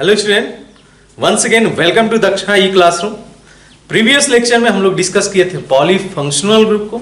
Hello student, once again welcome to Dakshina e classroom. Previous lecture में हम लोग discuss किए थे पॉली फंक्शनल ग्रुप को,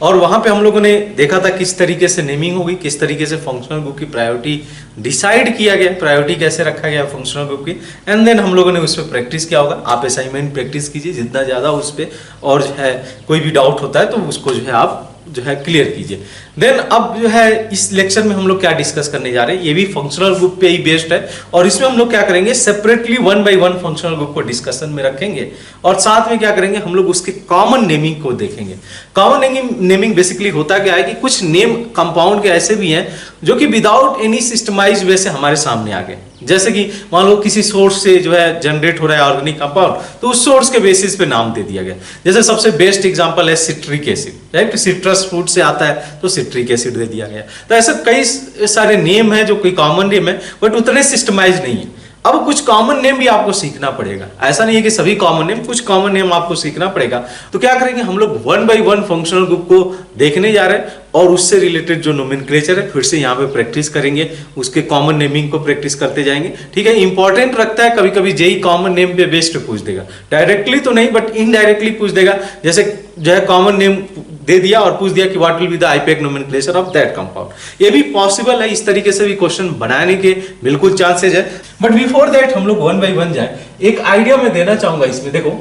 और वहां पे हम लोगों ने देखा था किस तरीके से नेमिंग होगी, किस तरीके से फंक्शनल ग्रुप की प्रायोरिटी डिसाइड किया गया, प्रायोरिटी कैसे रखा गया फंक्शनल ग्रुप की, एंड देन हम लोगों ने उस पर प्रैक्टिस किया होगा। आप असाइनमेंट प्रैक्टिस कीजिए जितना ज़्यादा उस पर, और जो है कोई भी डाउट होता है तो उसको जो है आप जो है क्लियर कीजिए। देन अब जो है इस लेक्चर में हम लोग क्या डिस्कस करने जा रहे हैं, ये भी फंक्शनल ग्रुप पे ही बेस्ड है, और इसमें हम लोग क्या करेंगे, separately one by one functional group को डिस्कशन में रखेंगे, और साथ में क्या करेंगे, हम लोग उसके कॉमन नेमिंग को देखेंगे। कॉमन नेमिंग बेसिकली होता क्या है कि कुछ नेम कंपाउंड के ऐसे भी हैं जो कि विदाउट एनी सिस्टमाइज वे से हमारे सामने आ गए। जैसे कि मान लो किसी सोर्स से जो है जनरेट हो रहा है ऑर्गेनिक कंपाउंड, तो उस सोर्स के बेसिस पे नाम दे दिया गया। जैसे सबसे बेस्ट एग्जांपल है citric acid, right? Citrus fruit से आता है तो सिट्रिक एसिड दे दिया गया। तो ऐसे कई सारे नेम है जो कोई कॉमन नेम है, बट उतने सिस्टमाइज नहीं है। अब कुछ कॉमन नेम भी आपको सीखना पड़ेगा, ऐसा नहीं है कि सभी कॉमन नेम, कुछ कॉमन नेम आपको सीखना पड़ेगा। तो क्या करेंगे, हम लोग one by one functional group को देखने जा रहे हैं, और उससे रिलेटेड जो नोमेनक्लेचर है फिर से यहाँ पे प्रैक्टिस करेंगे, उसके कॉमन नेमिंग को प्रैक्टिस करते जाएंगे। ठीक है, इंपॉर्टेंट रखता है, कभी कभी जेई कॉमन नेम पे बेस्ड पूछ देगा, डायरेक्टली तो नहीं बट इनडायरेक्टली पूछ देगा। जैसे जो है कॉमन नेम दे दिया और पूछ दिया कि what will be the IUPAC nomenclature of that compound. ये भी पॉसिबल है, इस तरीके से भी क्वेश्चन बनाने के बिल्कुल चांसेज है। बट बिफोर दैट हम लोग वन बाय वन जाए, एक आइडिया मैं देना चाहूंगा इसमें। देखो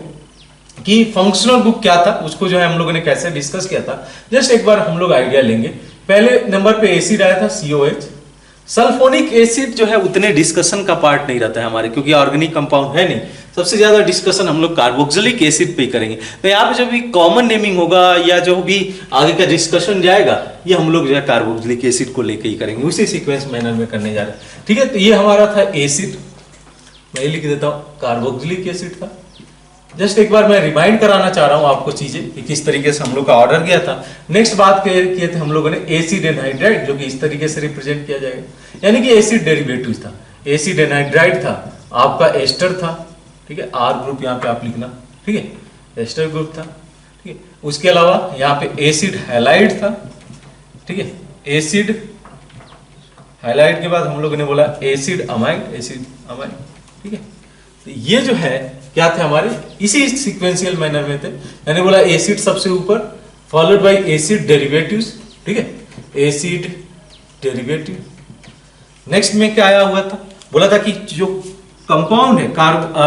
कि फंक्शनल ग्रुप क्या था, उसको जो है हम लोगों ने कैसे डिस्कस किया था, जस्ट एक बार हम लोग आइडिया लेंगे। पहले नंबर पे एसिड आया था COH। सल्फोनिक एसिड जो है उतने डिस्कशन का पार्ट नहीं रहता है हमारे, क्योंकि ऑर्गेनिक कंपाउंड है नहीं। सबसे ज्यादा डिस्कशन हम लोग कार्बोक्सिलिक एसिड पे ही करेंगे। तो यहाँ पे जब भी कॉमन नेमिंग होगा या जो भी आगे का डिस्कशन जाएगा, ये हम लोग जो है कार्बोक्सिलिक एसिड को लेके ही करेंगे, उसी सीक्वेंस मैनर में करने जा रहे हैं। ठीक है, तो ये हमारा था एसिड, मैं लिख देता हूँ कार्बोक्सिलिक एसिड था। जस्ट एक बार मैं रिमाइंड कराना चाह रहा हूं आपको चीजें कि किस तरीके से हम लोग का ऑर्डर गया था। नेक्स्ट बात किए थे हम लोगों ने एसिड एनहाइड्राइड, जो कि इस तरीके से रिप्रेजेंट किया जाएगा, यानी कि एसिड डेरिवेटिव था। एसिड एनहाइड्राइड था, आपका एस्टर था। ठीक है, आर ग्रुप यहाँ पे आप लिखना, ठीक है, एस्टर ग्रुप था। ठीक है, उसके अलावा यहाँ पे एसिड हैलाइड था। ठीक है, एसिड हैलाइड के बाद हम लोगों ने बोला एसिड अमाइड, एसिड अमाइड। ठीक है, तो ये जो है क्या थे हमारे, इसी सीक्वेंशियल मैनर में थे। मैंने बोला एसिड सबसे ऊपर, फॉलोड बाय एसिड डेरिवेटिव्स। ठीक है, एसिड डेरिवेटिव। नेक्स्ट में क्या आया हुआ था, बोला था कि जो कंपाउंड है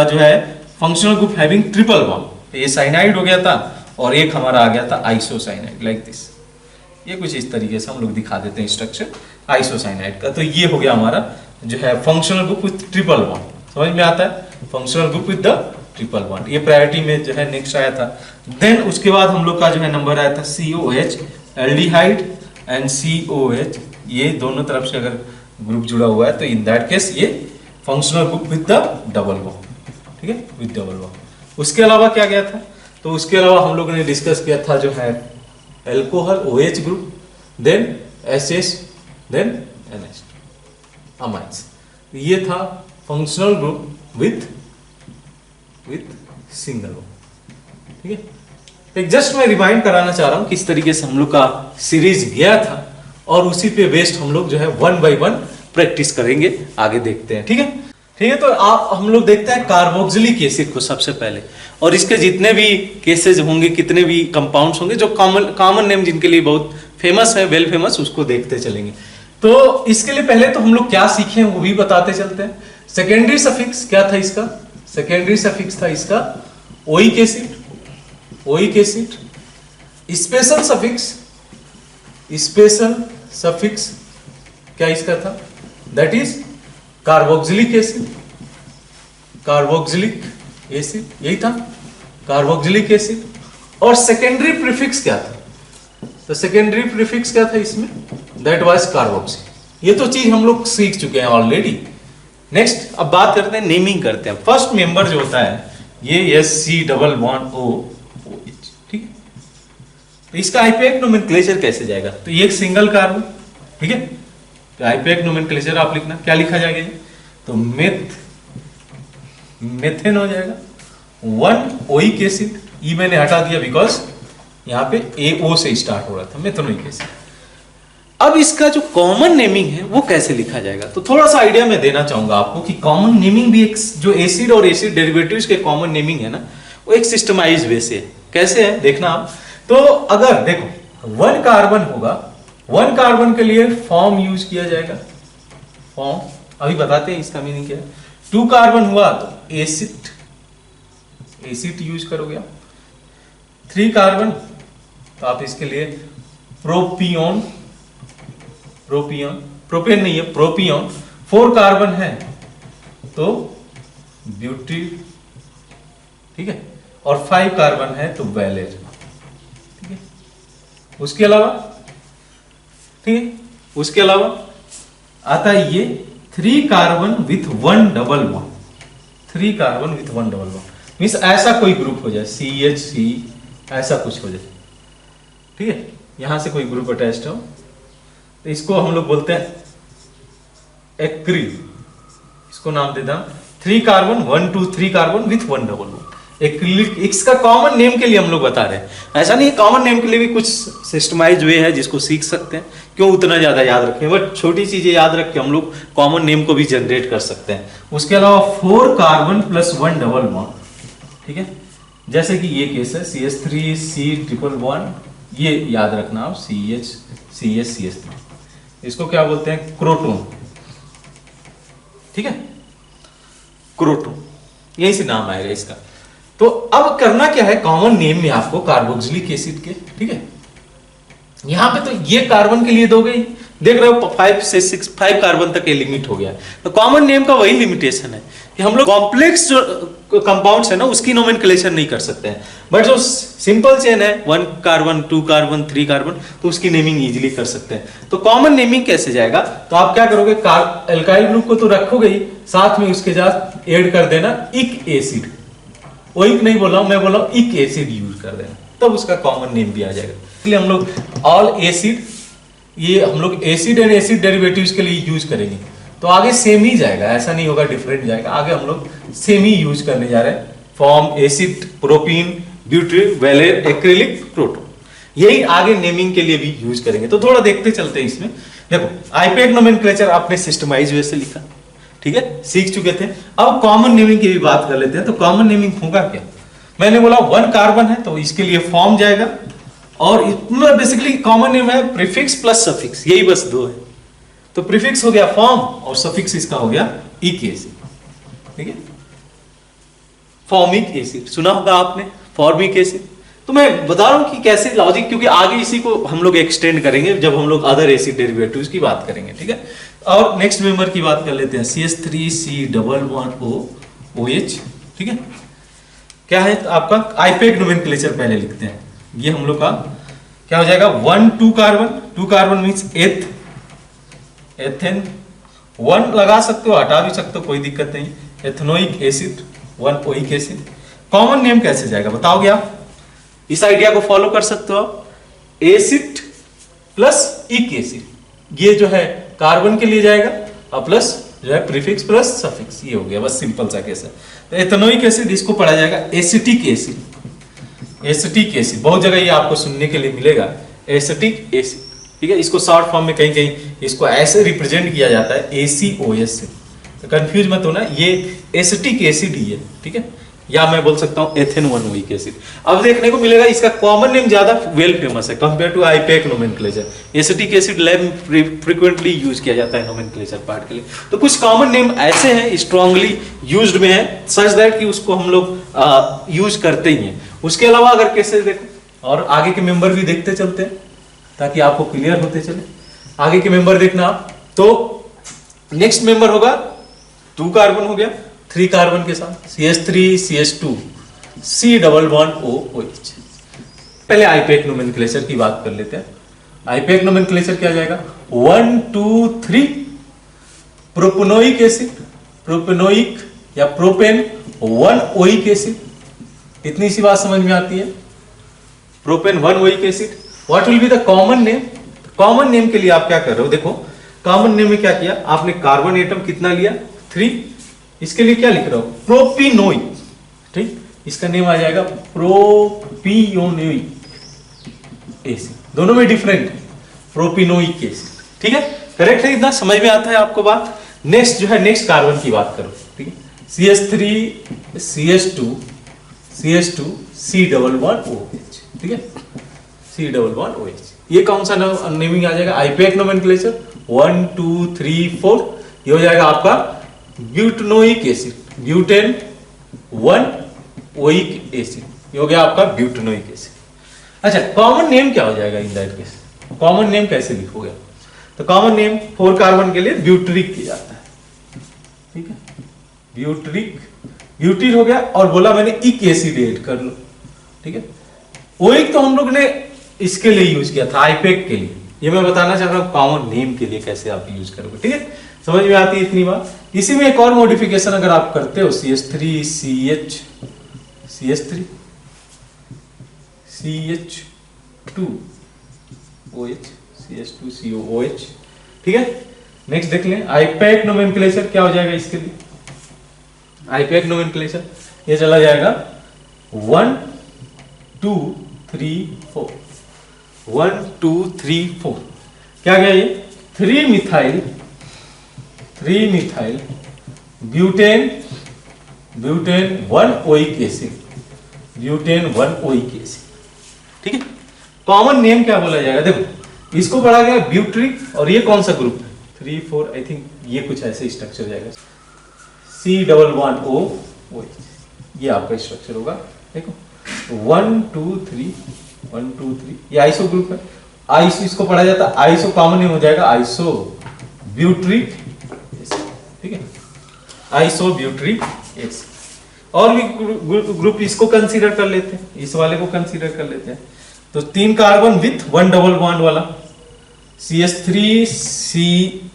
जो है functional group having triple bond, ये साइनाइड हो गया था, और एक हमारा आ गया था आइसोसाइनाइड, लाइक दिस। ये कुछ इस तरीके से हम लोग दिखा देते हैं स्ट्रक्चर आइसोसाइनाइड का। तो ये हो गया हमारा जो है functional group with triple bond. समझ में आता है, functional group with the triple bond. ये प्रायोरिटी में जो है नेक्स्ट आया था। देन उसके बाद हम लोग का जो है नंबर आया था COH एल्डिहाइड एंड COH, ये दोनों तरफ से अगर ग्रुप जुड़ा हुआ है तो इन दैट केस ये functional group with the double bond. ठीक है, विद डबल बॉन्ड। उसके अलावा क्या गया था, तो उसके अलावा हम लोगों ने डिस्कस किया था जो है alcohol OH group, then SS, then NH amines. ये था functional group with single bond. ठीक है, एक जस्ट मैं रिमाइंड कराना चाह रहा हूं किस तरीके से हम लोग का सीरीज गया था, और उसी पे बेस्ड हम लोग जो है वन बाय वन प्रैक्टिस करेंगे, आगे देखते हैं। ठीक है, ठीक है, तो आप हम लोग देखते हैं कार्बोक्सिलिक एसिड को सबसे पहले, और इसके जितने भी केसेस होंगे, कितने भी कंपाउंड्स होंगे, जो कॉमन नेम जिनके लिए बहुत फेमस है, वेल फेमस, उसको देखते चलेंगे। तो इसके लिए पहले तो हम लोग क्या सीखे हैं वो भी बताते चलते हैं। सेकेंडरी सफिक्स क्या था इसका, सेकेंडरी सफिक्स था इसका oic acid, oic acid. Special suffix, special suffix क्या इसका था, that is carboxylic acid, carboxylic acid, यही था कार्बोक्सिलिक एसिड। और सेकेंडरी प्रीफिक्स क्या था, तो सेकेंडरी प्रीफिक्स क्या था इसमें, दैट वाज कार्बोक्सी। ये तो चीज हम लोग सीख चुके हैं ऑलरेडी। नेक्स्ट अब बात करते हैं, नेमिंग करते हैं। फर्स्ट मेंबर जो होता है ये SC डबल बॉन्ड OH। ठीक है, तो इसका आईपीएक नोमेनक्लेचर कैसे जाएगा, तो ये एक सिंगल कार्बन। ठीक है, तो आईपीएक नोमेनक्लेचर आप लिखना, क्या लिखा जाएगा ये, तो मेथेन हो जाएगा। 1 ओइक एसिड, ई मैंने हटा दिया बिकॉज यहाँ पे AO से स्टार्ट हो रहा था, मेथेनोइक एसिड। अब इसका जो कॉमन नेमिंग है वो कैसे लिखा जाएगा, तो थोड़ा सा आइडिया मैं देना चाहूंगा आपको कि कॉमन नेमिंग भी एक जो एसिड और एसिड डेरिवेटिव्स के कॉमन नेमिंग है ना, वो एक सिस्टमाइज वे से है। कैसे है देखना आप। तो अगर देखो 1 कार्बन होगा, 1 कार्बन के लिए फॉर्म यूज किया जाएगा, फॉर्म अभी बताते हैं इसका मीनिंग क्या है। 2 कार्बन हुआ तो एसिड, एसिड यूज करोगे आप। 3 कार्बन तो आप इसके लिए प्रोपियोन, प्रोपियोन, प्रोपेन नहीं है प्रोपियोन। 4 कार्बन है तो ब्यूटी, ठीक है, और 5 कार्बन है तो वैलेट, ठीक है। उसके अलावा, ठीक है, उसके अलावा आता है ये 3 carbon with 1 double bond, 3 carbon with 1 double bond means ऐसा कोई ग्रुप हो जाए, CH3 ऐसा कुछ हो जाए, ठीक है, यहां से कोई ग्रुप अटैच्ड हो तो इसको हम लोग बोलते हैं एक्रिल, इसको नाम देता हूं 3 carbon 1 2 3 carbon with 1 double bond acrylic. इसका कॉमन नेम के लिए हम लोग बता रहे हैं, ऐसा नहीं, कॉमन नेम के लिए भी कुछ सिस्टमाइज वे है जिसको सीख सकते हैं, क्यों उतना ज्यादा याद रखें, बट छोटी चीजें याद रख के हम लोग कॉमन नेम को भी जनरेट कर सकते हैं। उसके अलावा 4 कार्बन प्लस 1 डबल बॉन्ड, ठीक है, जैसे कि ये केस है CH3 C ट्रिपल बॉन्ड, ये याद रखना आप CH CH CH3, इसको क्या बोलते हैं क्रोटोन, ठीक है, क्रोटोन, यही से नाम आएगा इसका। तो अब करना क्या है कॉमन नेम में आपको कार्बोक्सिलिक एसिड के, ठीक है, यहां पे तो ये कार्बन के लिए दोगे ही, देख रहे हो 5 से 6 5 कार्बन तक ये लिमिट हो गया है। तो कॉमन नेम का वही लिमिटेशन है कि हम लोग कॉम्प्लेक्स जो कंपाउंड्स है ना उसकी नोमेनक्लेचर नहीं कर सकते हैं, बट जो सिंपल चेन है 1 कार्बन 2 कार्बन 3 कार्बन तो उसकी नेमिंग इजीली कर सकते हैं। तो कॉमन नेमिंग कैसे जाएगा, तो आप क्या करोगे, एल्काइल ग्रुप को तो रखोगे ही, साथ में उसके साथ ऐड कर देना इक एसिड, ओइक नहीं बोल रहा हूं मैं, बोल रहा हूं इक एसिड यूज कर देना, तब उसका कॉमन नेम भी आ जाएगा। इसलिए हम लोग ऑल एसिड, ये हम लोग एसिड एंड एसिड डेरिवेटिव्स के लिए यूज करेंगे, तो आगे सेम ही जाएगा, ऐसा नहीं होगा डिफरेंट जाएगा, आगे हम लोग सेम ही यूज करने जा रहे हैं, form acid propene butyryl valerate acrylic proton, यही आगे नेमिंग के लिए भी यूज करेंगे। तो थोड़ा देखते चलते हैं इसमें। देखो आईपैक नोमेनक्लेचर आपने सिस्टमाइज वे से लिखा, ठीक है, सीख चुके थे। अब कॉमन नेमिंग की भी बात कर लेते हैं। तो कॉमन नेमिंग होगा क्या, मैंने बोला 1 कार्बन है तो इसके लिए फॉर्म जाएगा, और इसमें बेसिकली कॉमन नेम है प्रीफिक्स प्लस सफिक्स, यही बस 2 है। तो प्रीफिक्स हो गया फॉर्म और सफिक्स इसका हो गया इक एसिड, ठीक है, फॉर्मिक एसिड सुना होगा आपने, फॉर्मिक एसिड। तो मैं बता रहा हूं कि कैसे लॉजिक, क्योंकि आगे इसी को हम लोग एक्सटेंड करेंगे जब हम लोग अदर एसिड डेरिवेटिव्स की बात करेंगे, ठीक है। और नेक्स्ट मेंबर की बात कर लेते हैं, CH3C double bond O OH, ठीक है, क्या है तो आपका आईपैक नोमेनक्लेचर पहले लिखते हैं। ये हम लोग का क्या हो जाएगा 1 2 कार्बन, 2 कार्बन मींस एथ, एथेन, 1 लगा सकते हो हटा भी सकते हो कोई दिक्कत नहीं, ethanoic acid 1 oic acid. Common name कैसे जाएगा बताओगे आप, इस आइडिया को फॉलो कर सकते हो आप, एसिड प्लस इक एसिड, ये जो है कार्बन के लिए जाएगा, और प्लस जो है प्रीफिक्स प्लस सफिक्स, ये हो गया, बस सिंपल सा केस है। तो एथनोइक एसिड इसको पढ़ा जाएगा एसिटिक एसिड, एसिटिक एसिड बहुत जगह ये आपको सुनने के लिए मिलेगा, एसिटिक एसिड, ठीक है। इसको शॉर्ट फॉर्म में कहीं कहीं इसको ऐसे रिप्रेजेंट किया जाता है ACOS से, तो कंफ्यूज मत होना, ये एसिटिक एसिड ही है, ठीक है, या मैं बोल सकता हूं एथेन 1 ओइक एसिड। अब देखने को मिलेगा इसका कॉमन नेम ज्यादा वेल फेमस है compare to IUPAC nomenclature, acetic acid lab में फ्रीक्वेंटली यूज किया जाता है नोमेनक्लेचर पार्ट के लिए। तो कुछ कॉमन नेम ऐसे हैं स्ट्रांगली यूज्ड में है, सच दैट कि उसको हम लोग यूज करते ही हैं। उसके अलावा अगर कैसे देखो, और आगे के मेंबर भी देखते चलते हैं ताकि आपको क्लियर होते चले, आगे के मेंबर देखना आप। तो नेक्स्ट मेंबर होगा 2 कार्बन हो गया 3 कार्बन के साथ, CH3 CH2 C double bond OH। पहले आईपैक नोमेनक्लेचर की बात कर लेते हैं। आईपैक नोमेनक्लेचर क्या जाएगा 1 2 3 प्रोपेनोइक एसिड, प्रोपेनोइक या प्रोपेन 1 ओइक एसिड, इतनी सी बात समझ में आती है, propane 1 oic acid. What will be the common name, common name के लिए आप क्या कर रहे हो, देखो कॉमन नेम में क्या किया आपने, कार्बन एटम कितना लिया 3, इसके लिए क्या लिख रहा हो प्रोपिनोइक, ठीक, इसका नेम आ जाएगा प्रोपियोनोइक एसिड। दोनों में डिफरेंट है, प्रोपिनोइक एसिड। ठीक है, करेक्ट है, इतना समझ में आता है आपको बात। नेक्स्ट जो है नेक्स्ट कार्बन की बात करो। ठीक है, CH3 CH2 CH2 C double bond OH। ठीक है, C डबल बॉन्ड OH, ये कौन सा नेमिंग आ जाएगा? आईपैक नोमेनक्लेचर 1 2 3 4, ये हो जाएगा आपका butanoic acid, butane 1 oic acid, ये हो गया आपका ब्यूटेनोइक एसिड। अच्छा, कॉमन नेम क्या हो जाएगा in that case? Common name कैसे लिखोगे? तो कॉमन नेम 4 कार्बन के लिए ब्यूटरिक किया जाता है। ठीक है, ब्यूटरिक, ब्यूटिल हो गया, और बोला मैंने इक एसिड ऐड कर लो। ठीक है, ओइक तो हम लोग ने इसके लिए यूज किया था, आईपैक के लिए। ये मैं बताना चाह रहा हूं कॉमन नेम के लिए कैसे आप यूज करोगे। ठीक है, समझ में आती है इतनी बात। इसी में एक और मॉडिफिकेशन अगर आप करते हो, CH3 CH CH3 CH2 OH CH2 COOH। ठीक है, नेक्स्ट देख लें, आईपैक नोमेनक्लेचर क्या हो जाएगा इसके लिए? आईपैक नोमेनक्लेचर ये चला जाएगा 1 2 3 4, 1 2 3 4, क्या गया ये? 3 methyl butane 1 oic acid, butane 1 oic acid. ठीक है, कॉमन नेम क्या बोला जाएगा? देखो, इसको पढ़ा गया ब्यूट्रिक, और ये कौन सा ग्रुप है? 3 4, आई थिंक ये कुछ ऐसे स्ट्रक्चर जाएगा, C double bond O OH, ये आपका स्ट्रक्चर होगा। देखो 1 2 3 1 2 3, ये आइसो ग्रुप है। आइसो इसको पढ़ा जाता है, आइसो कॉमन नेम हो जाएगा आइसो ब्यूट्रिक एसिड। ठीक है, आइसो ब्यूट्रिक एसिड। और भी ग्रुप इसको कंसीडर कर लेते हैं, इस वाले को कंसीडर कर लेते हैं। तो 3 कार्बन विथ 1 डबल बॉन्ड वाला CH3 C,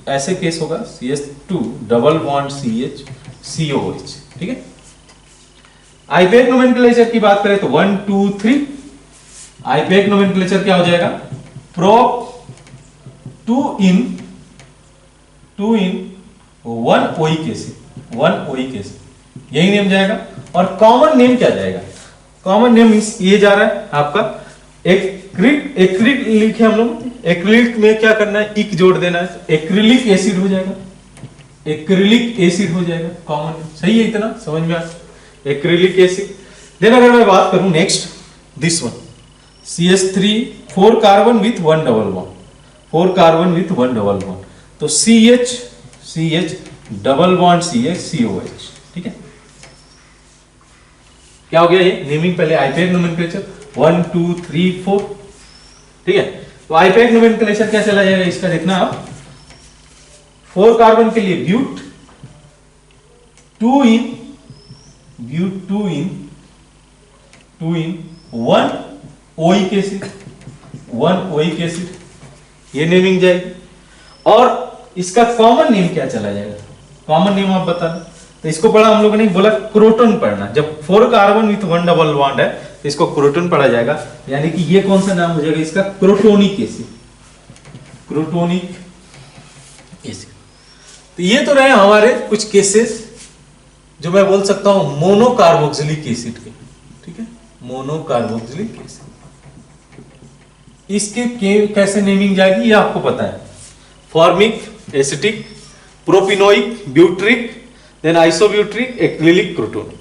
ऐसे केस होगा CH2 double bond CH COH। ठीक है, आईपैक नोमेनक्लेचर की बात करें तो 1 2 3, आईपैक नोमेनक्लेचर क्या हो जाएगा? Prop 2 in 1 oic acid, 1 oic acid, यही नेम जाएगा। और कॉमन नेम क्या जाएगा? कॉमन नेम ये जा रहा है आपका एक्रिलिक लिखे हम लोग। एक्रिलिक में क्या करना है? इक जोड़ देना है, एक्रिलिक एसिड हो जाएगा, एक्रिलिक एसिड हो जाएगा कॉमन नेम। सही है, इतना समझ में आ? Acrylic acid. देन अगर मैं बात करूं next this one, CH3 4 carbon with 1 double bond, 4 carbon with 1 double bond, तो CH double bond CH COH। ठीक है, क्या हो गया ये नेमिंग? पहले आईपैक नोमेनक्लेचर 1 2 3 4। ठीक है, तो आईपैक नोमेनक्लेचर क्या चला जाएगा इसका? देखना आप, 4 कार्बन के लिए but 2 in 1 oic acid, 1 oic acid, ये नेमिंग जाएगी। और इसका कॉमन नेम क्या चला जाएगा? कॉमन नेम आप बताना। तो इसको पढ़ा हम लोगों ने, बोला क्रोटोन पढ़ना। जब 4 कार्बन विथ 1 डबल बॉन्ड है तो इसको क्रोटोन पढ़ा जाएगा, यानी कि ये कौन सा नाम हो जाएगा इसका? Crotonic acid, crotonic acid. तो ये तो रहे हमारे कुछ केसेस जो मैं बोल सकता हूं मोनोकार्बोक्सिलिक एसिड के। ठीक है, मोनोकार्बोक्सिलिक एसिड, इसके कैसे नेमिंग जाएगी ये आपको पता है। Formic, acetic, propanoic, butyric, then isobutyric, acrylic, crotonic,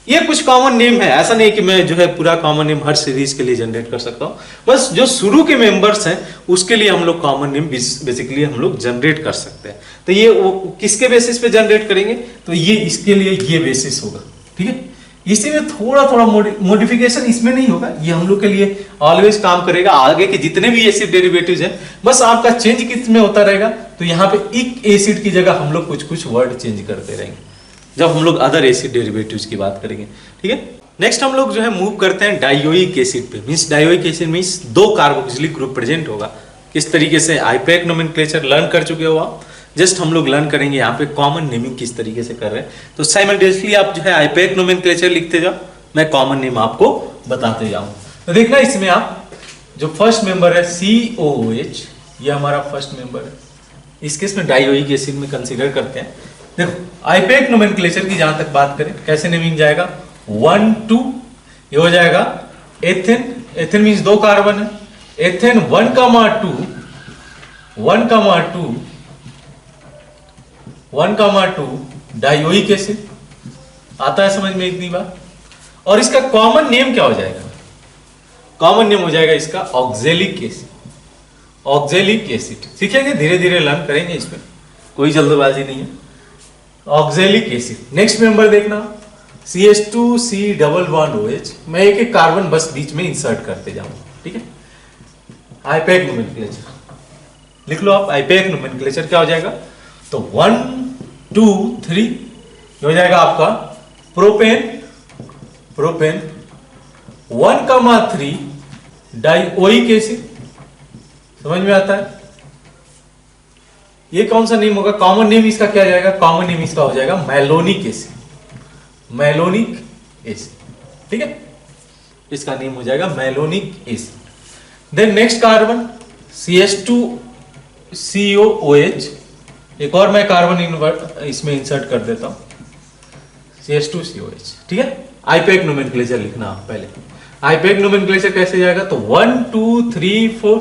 ये कुछ कॉमन नेम है। ऐसा नहीं कि मैं जो है पूरा कॉमन नेम हर सीरीज के लिए जनरेट कर सकता हूं, बस जो शुरू के मेंबर्स हैं उसके लिए हम लोग कॉमन नेम बेसिकली हम लोग जनरेट कर सकते हैं। तो ये वो किसके बेसिस पे जनरेट करेंगे? तो ये इसके लिए ये बेसिस होगा। ठीक है, इसी में थोड़ा थोड़ा मॉडिफिकेशन इसमें नहीं होगा, ये हम लोग के लिए ऑलवेज काम करेगा। आगे के जितने भी एसिड डेरिवेटिव्स हैं बस आपका चेंज किस में होता रहेगा, तो यहाँ पे इक एसिड की जगह हम लोग कुछ कुछ वर्ड चेंज करते रहेंगे जब हम लोग अदर एसिड डेरिवेटिव्स की बात करेंगे। ठीक है, नेक्स्ट हम लोग जो है मूव करते हैं डायोइक एसिड पे। Means dioic acid means 2 carboxylic group present होगा। किस तरीके से आईपैक नोमेनक्लेचर लर्न कर चुके हो आप, जस्ट हम लोग लर्न करेंगे यहाँ पे कॉमन नेमिंग किस तरीके से कर रहे हैं। तो साइमल्टेनियसली आप जो है आईपैक नोमेनक्लेचर लिखते जाओ, मैं कॉमन नेम आपको बताते जाऊँ। तो देखना इसमें आप जो फर्स्ट मेंबर है COOH, ये हमारा फर्स्ट मेंबर है। इस केस में डायोइक एसिड में कंसीडर करते हैं। देखो आईपैक नोमेनक्लेचर की जहां तक बात करें कैसे नेमिंग जाएगा 1 2, ये हो जाएगा एथेन। एथेन मींस 2 कार्बन है, एथेन 1, 2 1,2 डाइओइक एसिड। आता है समझ में इतनी बात। और इसका कॉमन नेम क्या हो जाएगा? कॉमन नेम हो जाएगा इसका ऑक्जेलिक एसिड। ऑक्जेलिक एसिड सीखेंगे, धीरे धीरे लर्न करेंगे, इसमें कोई जल्दबाजी नहीं है। Oxalic acid. नेक्स्ट मेंबर देखना, CH2C डबल बॉन्ड OH। मैं एक एक कार्बन बस बीच में इंसर्ट करते जाऊंगा, ठीक है। आईपैक नोमेनक्लेचर लिख लो आप। आईपैक नोमेनक्लेचर क्या हो जाएगा? तो 1 2 3 हो जाएगा आपका प्रोपेन 1,3 डाइओइक एसिड। समझ में आता है? ये कौन सा नेम होगा? कॉमन नेम इसका क्या जाएगा? कॉमन नेम इसका हो जाएगा मैलोनिक एसिड। मैलोनिक एसिड, ठीक है, इसका नेम हो जाएगा malonic acid. Then next carbon CH2COOH। एक और मैं कार्बन इसमें इंसर्ट कर देता हूं, CH2COH, ठीक है। आईपैक नोमेनक्लेचर लिखना आप पहले। आईपैक नोमेनक्लेचर कैसे जाएगा? तो 1 2 3 4,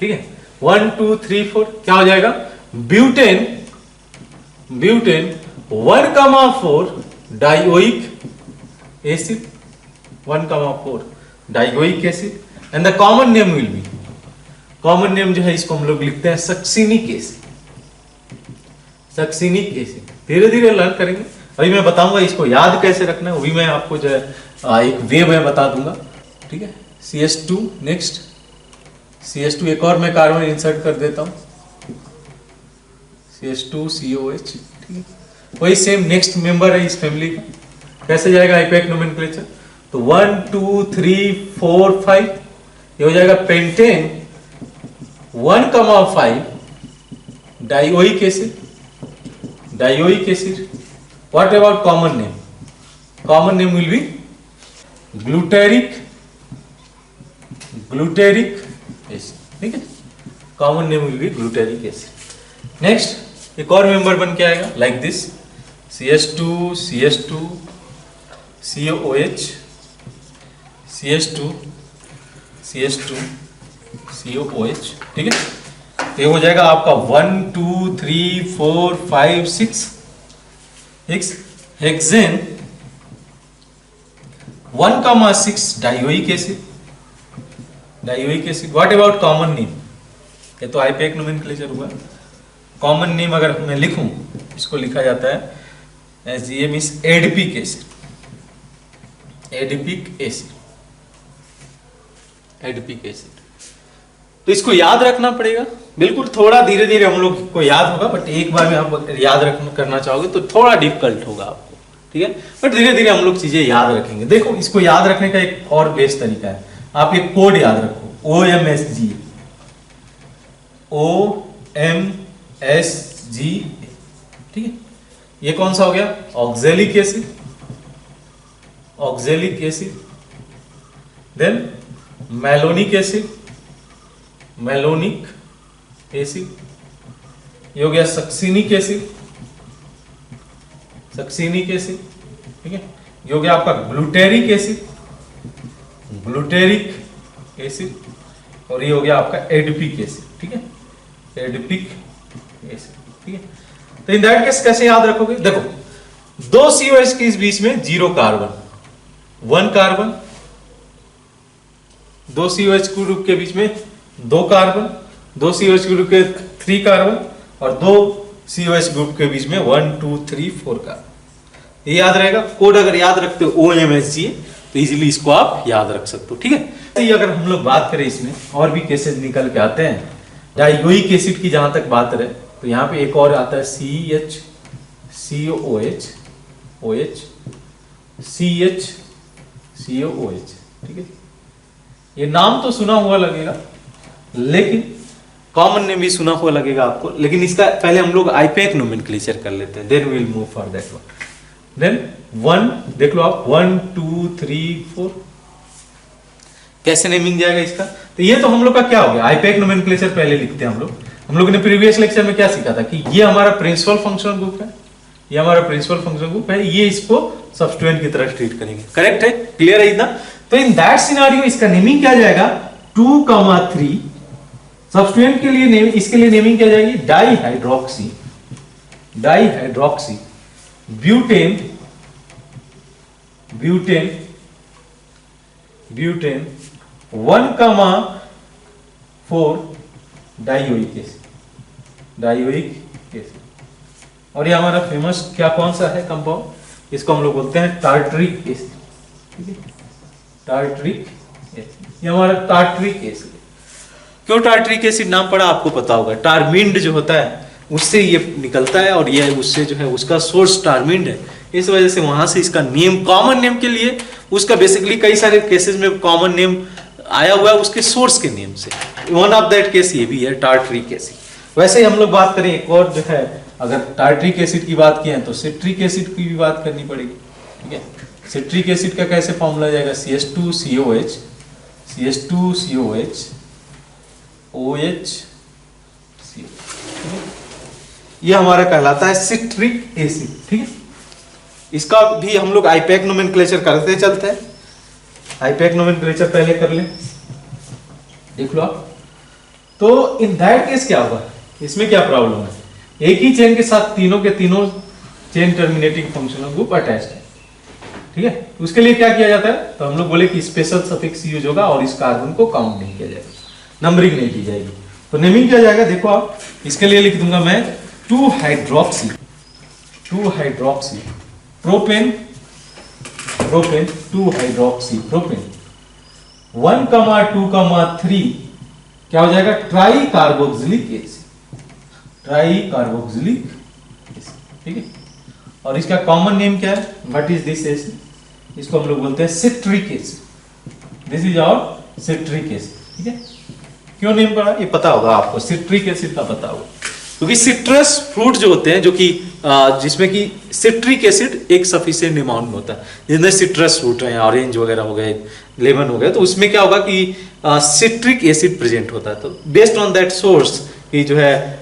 ठीक है। 1 2 3 4 क्या हो जाएगा? Butane 1,4 dioic acid. 1,4 dioic acid. And the common name will be, common name जो है इसको हम लोग लिखते हैं सक्सिनिक एसिड। सक्सिनिक एसिड धीरे धीरे लर्न करेंगे। अभी मैं बताऊंगा इसको याद कैसे रखना है, वो भी मैं आपको जो है एक वे में बता दूंगा, ठीक है। CH2 नेक्स्ट, CH2 एक और मैं कार्बन इंसर्ट कर देता हूं, CH2COH, ठीक है। वही सेम नेक्स्ट मेंबर है इस फैमिली का। कैसे जाएगा आईपैक नोमेनक्लेचर? तो 1 2 3 4 5 ये हो जाएगा pentane 1,5 dioic acid. Dioic acid. What about common name? Common name will be glutaric acid, ठीक है। Common name will be glutaric acid. Next एक और मेंबर बन के आएगा like this, CH2 COOH, CH2 COOH, ठीक है। तो ये हो जाएगा आपका 1 2 3 4 5 6 hexane 1,6 dioic acid. What about common name? ये तो आईपैक नोमेनक्लेचर हुआ। कॉमन नेम अगर मैं लिखूं, इसको लिखा जाता है एज ये मींस एडिपिक एसिड। तो इसको याद रखना पड़ेगा, बिल्कुल थोड़ा धीरे धीरे हम लोग को याद होगा, बट एक बार में आप याद करना चाहोगे तो थोड़ा डिफिकल्ट होगा आपको, ठीक है। बट धीरे धीरे हम लोग चीजें याद रखेंगे। देखो इसको याद रखने का एक और बेस्ट तरीका है, आप एक कोड याद रखो, OMSG, ठीक है। ये कौन सा हो गया? Oxalic acid. Then malonic acid. ये हो गया सक्सिनिक एसिड, ठीक है। ये हो गया आपका ग्लूटेरिक एसिड, और ये हो गया आपका एडिपिक एसिड, ठीक है। एडिपिक एसिड, ठीक है। तो इन दैट केस कैसे याद रखोगे? देखो दो COH के इस बीच में 0 कार्बन, 1 कार्बन, दो COH ग्रुप के बीच में 2 कार्बन, दो COH ग्रुप के 3 कार्बन, और दो COH ग्रुप के बीच में 1 2 3 4 कार्बन। ये याद रहेगा। कोड अगर याद रखते हो OMSG तो इजीली इसको आप याद रख सकते हो, ठीक है। तो ये अगर हम लोग बात करें, इसमें और भी केसेस निकल के आते हैं। डाइओइक एसिड की जहां तक बात रहे तो यहाँ पे एक और आता है CHCOOH, ठीक है। ये नाम तो सुना हुआ लगेगा, लेकिन कॉमन नेम भी सुना हुआ लगेगा आपको, लेकिन इसका पहले हम लोग आईपैक नोमेनक्लेचर कर लेते हैं, then we will move for that one. देन 1 देख लो आप, 1 2 3 4 कैसे नेमिंग जाएगा इसका? तो ये तो हम लोग का क्या हो गया, आईपैक नोमेनक्लेचर पहले लिखते हैं हम लोग। हम लोगों ने प्रीवियस लेक्चर में क्या सीखा था कि ये हमारा प्रिंसिपल फंक्शनल ग्रुप है, ये हमारा प्रिंसिपल फंक्शनल ग्रुप है, ये इसको सब्स्टिट्यूएंट की तरह ट्रीट करेंगे। करेक्ट है? क्लियर है इतना? तो इन दैट सिनेरियो इसका नेमिंग क्या जाएगा? 2,3 सब्स्टिट्यूएंट के लिए इसके लिए नेमिंग क्या जाएगी, डाईहाइड्रोक्सी ब्यूटेन 1,4 डाइओइक एसिड। और ये हमारा फेमस क्या कौन सा है कंपाउंड, इसको हम लोग बोलते हैं टार्टरिक एसिड। ठीक है, टार्टरिक एसिड, ये हमारा टार्टरिक एसिड। क्यों टार्टरिक एसिड नाम पड़ा आपको पता होगा, टारमिंड जो होता है उससे ये निकलता है, और ये उससे जो है उसका सोर्स टारमिंड है, इस वजह से वहां से इसका नेम, कॉमन नेम के लिए उसका बेसिकली कई सारे केसेस में कॉमन नेम आया हुआ है उसके सोर्स के नेम से। वन ऑफ दैट केस ये भी है टार्टरिक एसिड। वैसे ही हम लोग बात करें एक और जो है, अगर टार्टरिक एसिड की बात किए तो सिट्रिक एसिड की भी बात करनी पड़ेगी। ठीक है, सिट्रिक एसिड का कैसे फॉर्मूला जाएगा, CH2COH OH। ये हमारा कहलाता है सिट्रिक एसिड। ठीक है, इसका भी हम लोग आईपैक नोमेनक्लेचर करते चलते हैं। आईपैक नोमेनक्लेचर पहले कर ले, देख लो आप। तो इन दैट केस क्या होगा, इसमें क्या प्रॉब्लम है, एक ही चेन के साथ तीनों के तीनों chain terminating functional group attached है। ठीक है, तो उसके लिए क्या किया जाता है, तो हम लोग बोले कि स्पेशल सफिक्स यूज होगा और इस कार्बन को काउंट नहीं किया जाएगा, नंबरिंग नहीं की जाएगी। तो नेमिंग किया जाएगा, देखो आप, इसके लिए लिख दूंगा मैं 2 हाइड्रोक्सी प्रोपेन 2 हाइड्रोक्सी प्रोपेन 1,2,3 क्या हो जाएगा, ट्राई कार्बोक्सिलिक एसिड। ठीक है, और इसका कॉमन नेम क्या है, व्हाट इज दिस एसिड, इसको हम लोग बोलते हैं citric acid. This is our citric acid. ठीक है, क्यों नेम पड़ा ये पता होगा आपको, सिट्रिक एसिड का पता होगा, क्योंकि सिट्रस फ्रूट जो होते हैं, जो कि जिसमें कि सिट्रिक एसिड एक सफिशिएंट अमाउंट में होता है, जिसमें सिट्रस फ्रूट है, ऑरेंज वगैरह हो गए, लेमन हो गया, तो उसमें क्या होगा कि सिट्रिक एसिड प्रेजेंट होता है। तो बेस्ड ऑन दैट सोर्स कि जो है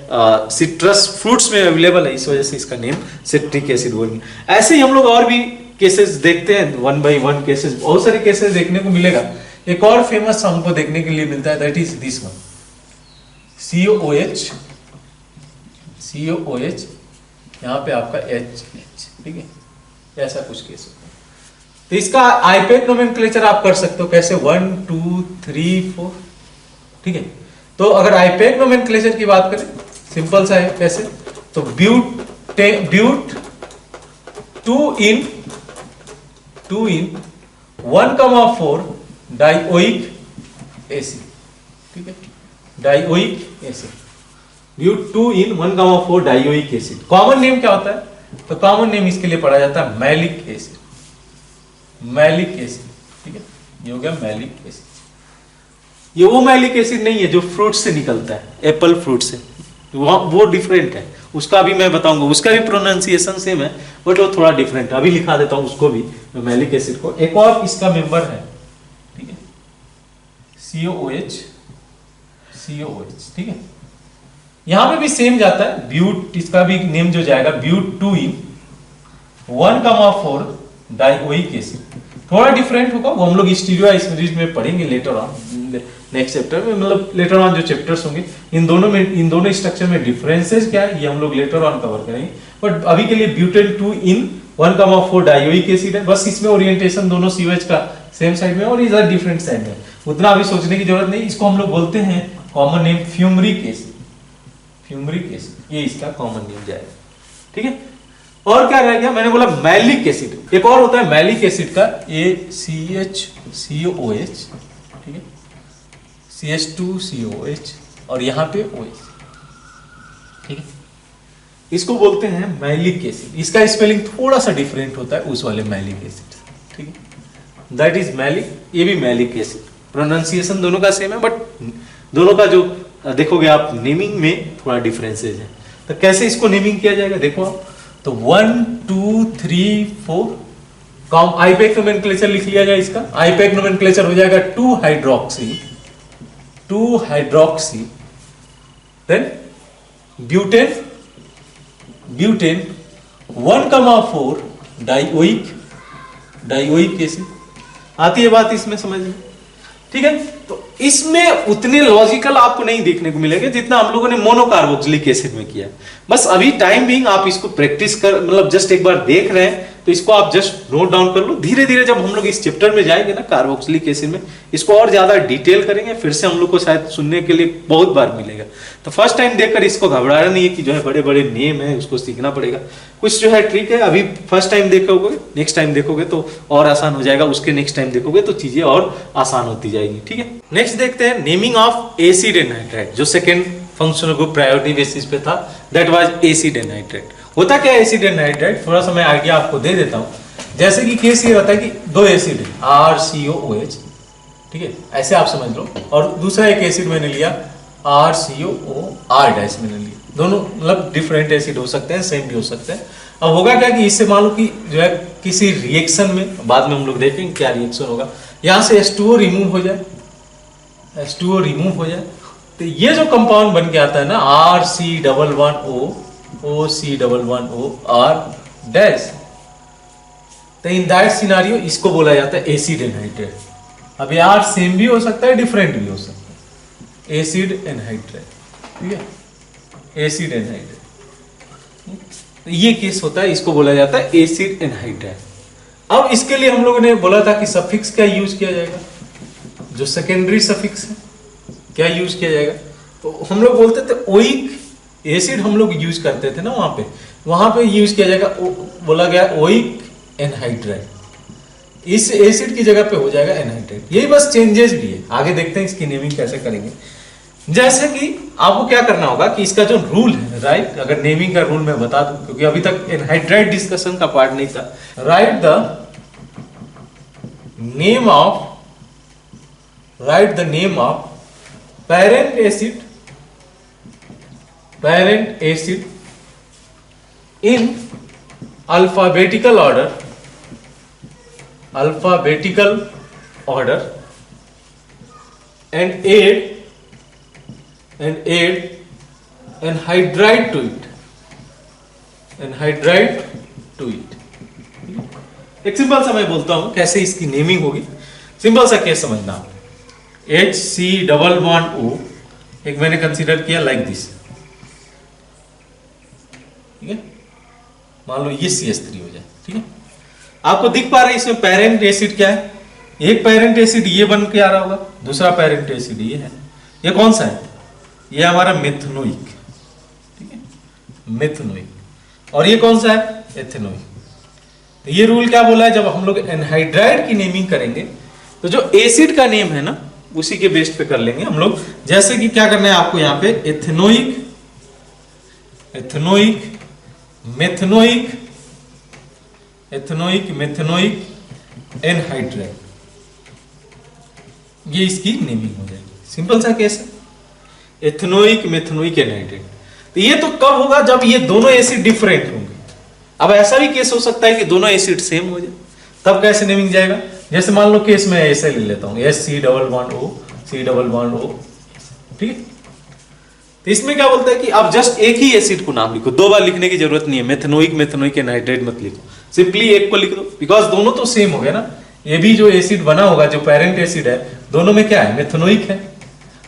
सिट्रस फ्रूट्स में अवेलेबल है, इस वजह से इसका नेम सिट्रिक एसिड बोलेंगे। ऐसे ही हम लोग और भी केसेस देखते हैं, 1 by 1 केसेस, बहुत सारे केसेस देखने को मिलेगा। एक और फेमस हमको देखने के लिए मिलता है, that is this one, COOH, यहाँ पे आपका H। ठीक है, ऐसा कुछ केस होता है। तो इसका आईपैक नोमेनक्लेचर आप कर सकते हो कैसे, 1 2 3 4। ठीक है, तो अगर आईपैक नोमेनक्लेचर की बात करें, सिंपल सा है, कैसे, तो ब्यूट 2 in 1,4 डाइओइक एसिड। ठीक है, dioic acid, but 2 in 1,4 dioic acid. Common name क्या होता है, तो कॉमन नेम इसके लिए पढ़ा जाता है मैलिक एसिड। ठीक है, ये हो गया मैलिक एसिड। ये वो मैलिक एसिड नहीं है जो फ्रूट से निकलता है, एप्पल फ्रूट से, वो डिफरेंट है, उसका भी मैं बताऊंगा, उसका भी प्रोनाउंसिएशन सेम है बट वो थोड़ा डिफरेंट है, अभी लिखा देता हूं उसको भी, मैलिक एसिड को। एक और इसका मेंबर है, ठीक है, COOH। ठीक है, यहां पे भी सेम जाता है, ब्यूट, इसका भी नेम जो जाएगा ब्यूट 2 in 1,4 डाइओइक एसिड। थोड़ा डिफरेंट होगा, वो हम लोग स्टीरियो सीरीज में पढ़ेंगे लेटर ऑन, नेक्स्ट चैप्टर में, मतलब लेटर ऑन जो चैप्टर्स होंगे, इन दोनों स्ट्रक्चर में डिफरेंसेस क्या है ये हम लोग लेटर ऑन कवर करेंगे। बट अभी के लिए ब्यूटेन 2 in 1,4 डाइओइक एसिड है, बस इसमें ओरिएंटेशन दोनों COH का सेम साइड में और इधर डिफरेंट साइड में, उतना अभी सोचने की जरूरत नहीं। इसको हम लोग बोलते हैं कॉमन नेम फ्यूमरिक एसिड। ये इसका कॉमन नेम जाएगा। ठीक है, और क्या रह गया, मैंने बोला मैलिक एसिड। एक और होता है मैलिक एसिड का, CHCOOH। ठीक है, CH2COH और यहाँ पे OH। ठीक है, इसको बोलते हैं मैलिक एसिड। इसका स्पेलिंग थोड़ा सा डिफरेंट होता है उस वाले मैलिक एसिड। ठीक है, दैट इज मैलिक, ये भी मैलिक एसिड। प्रोनाउंसिएशन दोनों का सेम है बट दोनों का जो देखोगे आप नेमिंग में थोड़ा डिफरेंसेज है। तो कैसे इसको नेमिंग किया जाएगा देखो आप, तो 1 2 3 4 आईपैक नोमेनक्लेचर लिख लिया जाए। इसका आईपैक नोमेनक्लेचर हो जाएगा 2 hydroxy then butane 1,4 dioic acid. आती है बात इसमें समझ में? ठीक है, तो इसमें उतने लॉजिकल आपको नहीं देखने को मिलेगा जितना हम लोगों ने मोनोकार्बोक्सिलिक एसिड में किया। बस अभी टाइम बीइंग आप इसको प्रैक्टिस कर, मतलब जस्ट एक बार देख रहे हैं तो इसको आप जस्ट नोट डाउन कर लो। धीरे धीरे जब हम लोग इस चैप्टर में जाएंगे ना कार्बोक्सिलिक एसिड में, इसको और ज्यादा डिटेल करेंगे, फिर से हम लोग को शायद सुनने के लिए बहुत बार मिलेगा। तो फर्स्ट टाइम देखकर इसको घबराना नहीं है कि जो है बड़े बड़े नेम है उसको सीखना पड़ेगा। कुछ जो है ट्रिक है, अभी फर्स्ट टाइम देखोगे, नेक्स्ट टाइम देखोगे तो और आसान हो जाएगा, उसके नेक्स्ट टाइम देखोगे तो चीजें और आसान होती जाएगी। ठीक है, नेक्स्ट देखते हैं नेमिंग ऑफ एसिड एनहाइड्राइड, जो second functional group priority basis पे था, दैट वाज एसिड एनहाइड्राइड। होता क्या है एसिड एनहाइड्राइड, थोड़ा सा मैं आइडिया आपको दे देता हूँ। जैसे कि केस ये रहता है कि दो एसिड है RCOOH, ठीक है, ऐसे आप समझ लो, और दूसरा एक एसिड मैंने लिया RCOOR डैश मैंने लिया। दोनों मतलब डिफरेंट एसिड हो सकते हैं, सेम भी हो सकते हैं। अब होगा क्या कि इससे मान लो कि जो है किसी रिएक्शन में, बाद में हम लोग देखेंगे क्या रिएक्शन होगा, यहाँ से H2O रिमूव हो जाए, H2O रिमूव हो जाए, तो ये जो कंपाउंड बन के आता है ना RC11O OC11OR डैश, तो इन दैट सिनारियो इसको बोला जाता है एसिड एनहाइड्राइड। अब यार सेम भी हो सकता है, डिफरेंट भी हो सकता है, एसिड एनहाइड्राइड, ठीक है, एसिड एनहाइड्राइड, ये केस होता है, इसको बोला जाता है एसिड एनहाइड्राइड। अब इसके लिए हम लोगों ने बोला था कि सफिक्स क्या यूज किया जाएगा, जो सेकेंडरी सफिक्स है क्या यूज किया जाएगा, तो हम लोग बोलते थे ओइक एसिड हम लोग यूज करते थे ना, वहां पे यूज किया जाएगा, बोला गया ओइक एनहाइड्राइड। इस एसिड की जगह पे हो जाएगा एनहाइड्राइड। यही बस चेंजेस भी है, आगे देखते हैं इसकी नेमिंग कैसे करेंगे। जैसे कि आपको क्या करना होगा कि इसका जो रूल है, राइट, अगर नेमिंग का रूल मैं बता दूं क्योंकि अभी तक एनहाइड्राइड डिस्कशन का पार्ट नहीं था। Right the name of parent acid in alphabetical order and add anhydride to it, एक सिंपल सा मैं बोलता हूं कैसे इसकी नेमिंग होगी। सिंपल सा केस समझना, HC11O एक मैंने कंसीडर किया लाइक दिस, ठीक है, मान लो ये CH3 हो जाए, ठीक है। आपको दिख पा रहा है इसमें पेरेंट एसिड क्या है, एक पेरेंट एसिड ये बन के आ रहा होगा, दूसरा पेरेंट एसिड ये है, ये कौन सा है, ये हमारा मेथनोइक, ठीक है, मेथनोइक, और ये कौन सा है, एथेनोइक। तो ये रूल क्या बोला है, जब हम लोग एनहाइड्राइड की नेमिंग करेंगे तो जो एसिड का नेम है ना उसी के बेस पे कर लेंगे हम लोग। जैसे कि क्या करना है आपको यहाँ पे एथेनोइक, मेथनोइक एनहाइड्राइड, ये इसकी नेमिंग हो जाएगी। सिंपल सा केस है, एथेनोइक मेथनोइक एनहाइड्राइड। तो ये तो कब होगा, जब ये दोनों एसिड डिफरेंट होंगे। अब ऐसा भी केस हो सकता है कि दोनों एसिड सेम हो जाए, तब कैसे नेमिंग जाएगा। जैसे मान लो केस में ऐसे ले लेता हूं SC11O C11O, ठीक है। तो इसमें क्या बोलता है कि आप जस्ट एक ही एसिड को नाम लिखो, दो बार लिखने की जरूरत नहीं है। मेथनोइक एनहाइड्राइड मत लिखो, सिंपली एक को लिख दो, बिकॉज दोनों तो सेम हो गए ना। ये भी जो एसिड बना होगा, जो पेरेंट एसिड है, दोनों में क्या है, मेथनोइक है।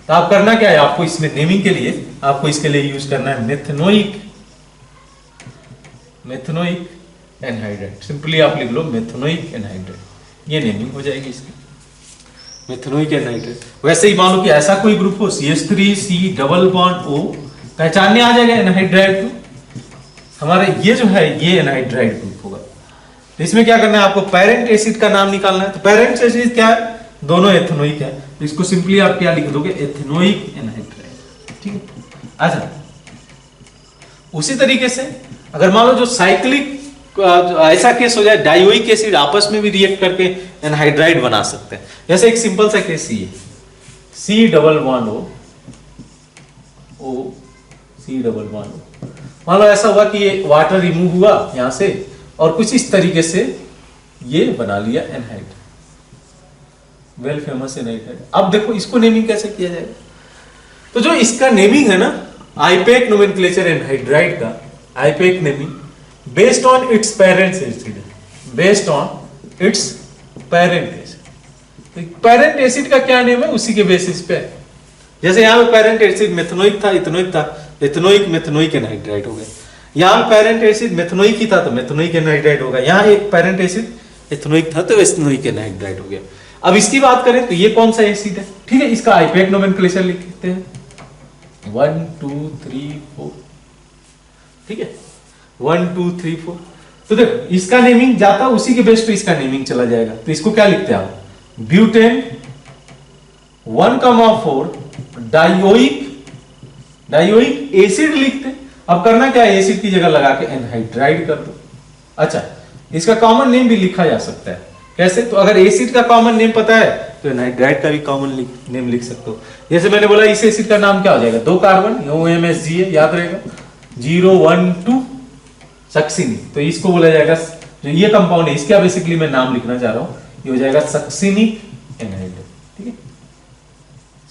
तो आप करना क्या है, आपको इसमें नेमिंग के लिए आपको इसके लिए यूज करना है मेथनोइक एनहाइड्राइड। सिंपली आप लिख लो मेथनोइक एनहाइड्राइड, ये नेमिंग हो जाएगी इसकी, मेथनोइक एनहाइड्राइड। वैसे ही मान लो कि ऐसा कोई ग्रुप हो CH3C_O, पहचानने आ जाएगा एनहाइड्राइड को, हमारे ये जो है ये एनहाइड्राइड ग्रुप होगा। तो इसमें क्या करना है, आपको पेरेंट एसिड का नाम निकालना है। तो पेरेंट एसिड क्या है, दोनों एथेनोइक है, तो इसको सिंपली आप क्या लिख दोगे, एथेनोइक एनहाइड्राइड, ठीक है। अच्छा, उसी तरीके से अगर मान लो जो साइक्लिक ऐसा केस हो जाए, डाइओइक एसिड आपस में भी रिएक्ट करके एनहाइड्राइड बना सकते हैं। जैसे एक सिंपल सा केस ये C11O मान लो ऐसा हुआ कि ये वाटर रिमूव हुआ यहां से और कुछ इस तरीके से ये बना लिया एनहाइड, वेल फेमस एनहाइड। अब देखो इसको नेमिंग कैसे किया जाएगा। तो जो इसका नेमिंग है ना, आईपेक नोमेनक्लेचर एनहाइड्राइड का IUPAC naming based on it's parent acid, based on it's parent acid. तो पेरेंट एसिड का क्या नेम है उसी के बेसिस पे। जैसे यहाँ पे पेरेंट एसिड मेथनोइक था, इथेनोइक था, इथेनोइक मेथनोइक एनहाइड्राइड हो गया। यहाँ पे पेरेंट एसिड मेथनोइक ही था तो मेथनोइक एनहाइड्राइड होगा। यहाँ एक पेरेंट एसिड इथेनोइक था तो एथेनोइक एनहाइड्राइड हो गया। अब इसकी बात करें तो ये कौन सा एसिड है, ठीक है, इसका आईपीएक नोमेनक्लेचर लिखते हैं 1 2 3 4, ठीक है 1 2 3 4। तो देखो इसका नेमिंग जाता उसी के बेस पे इसका नेमिंग चला जाएगा। तो इसको क्या लिखते हैं आप, ब्यूटेन 1,4 डाइओइक एसिड लिखते। अब करना क्या है, एसिड की जगह लगा के एनहाइड्राइड कर दो। अच्छा, इसका कॉमन नेम भी लिखा जा सकता है, कैसे, तो अगर एसिड का कॉमन नेम पता है तो एनहाइड्राइड का भी कॉमन नेम लिख सकते हो। जैसे मैंने बोला इस एसिड का नाम क्या हो जाएगा, 2 कार्बन OMSG है, याद रहेगा 0 1 2 सक्सिनी। तो इसको बोला जाएगा, जो ये कंपाउंड है इसका बेसिकली मैं नाम लिखना चाह रहा हूं, ये हो जाएगा सक्सिनिक एनहाइड्राइड, ठीक है,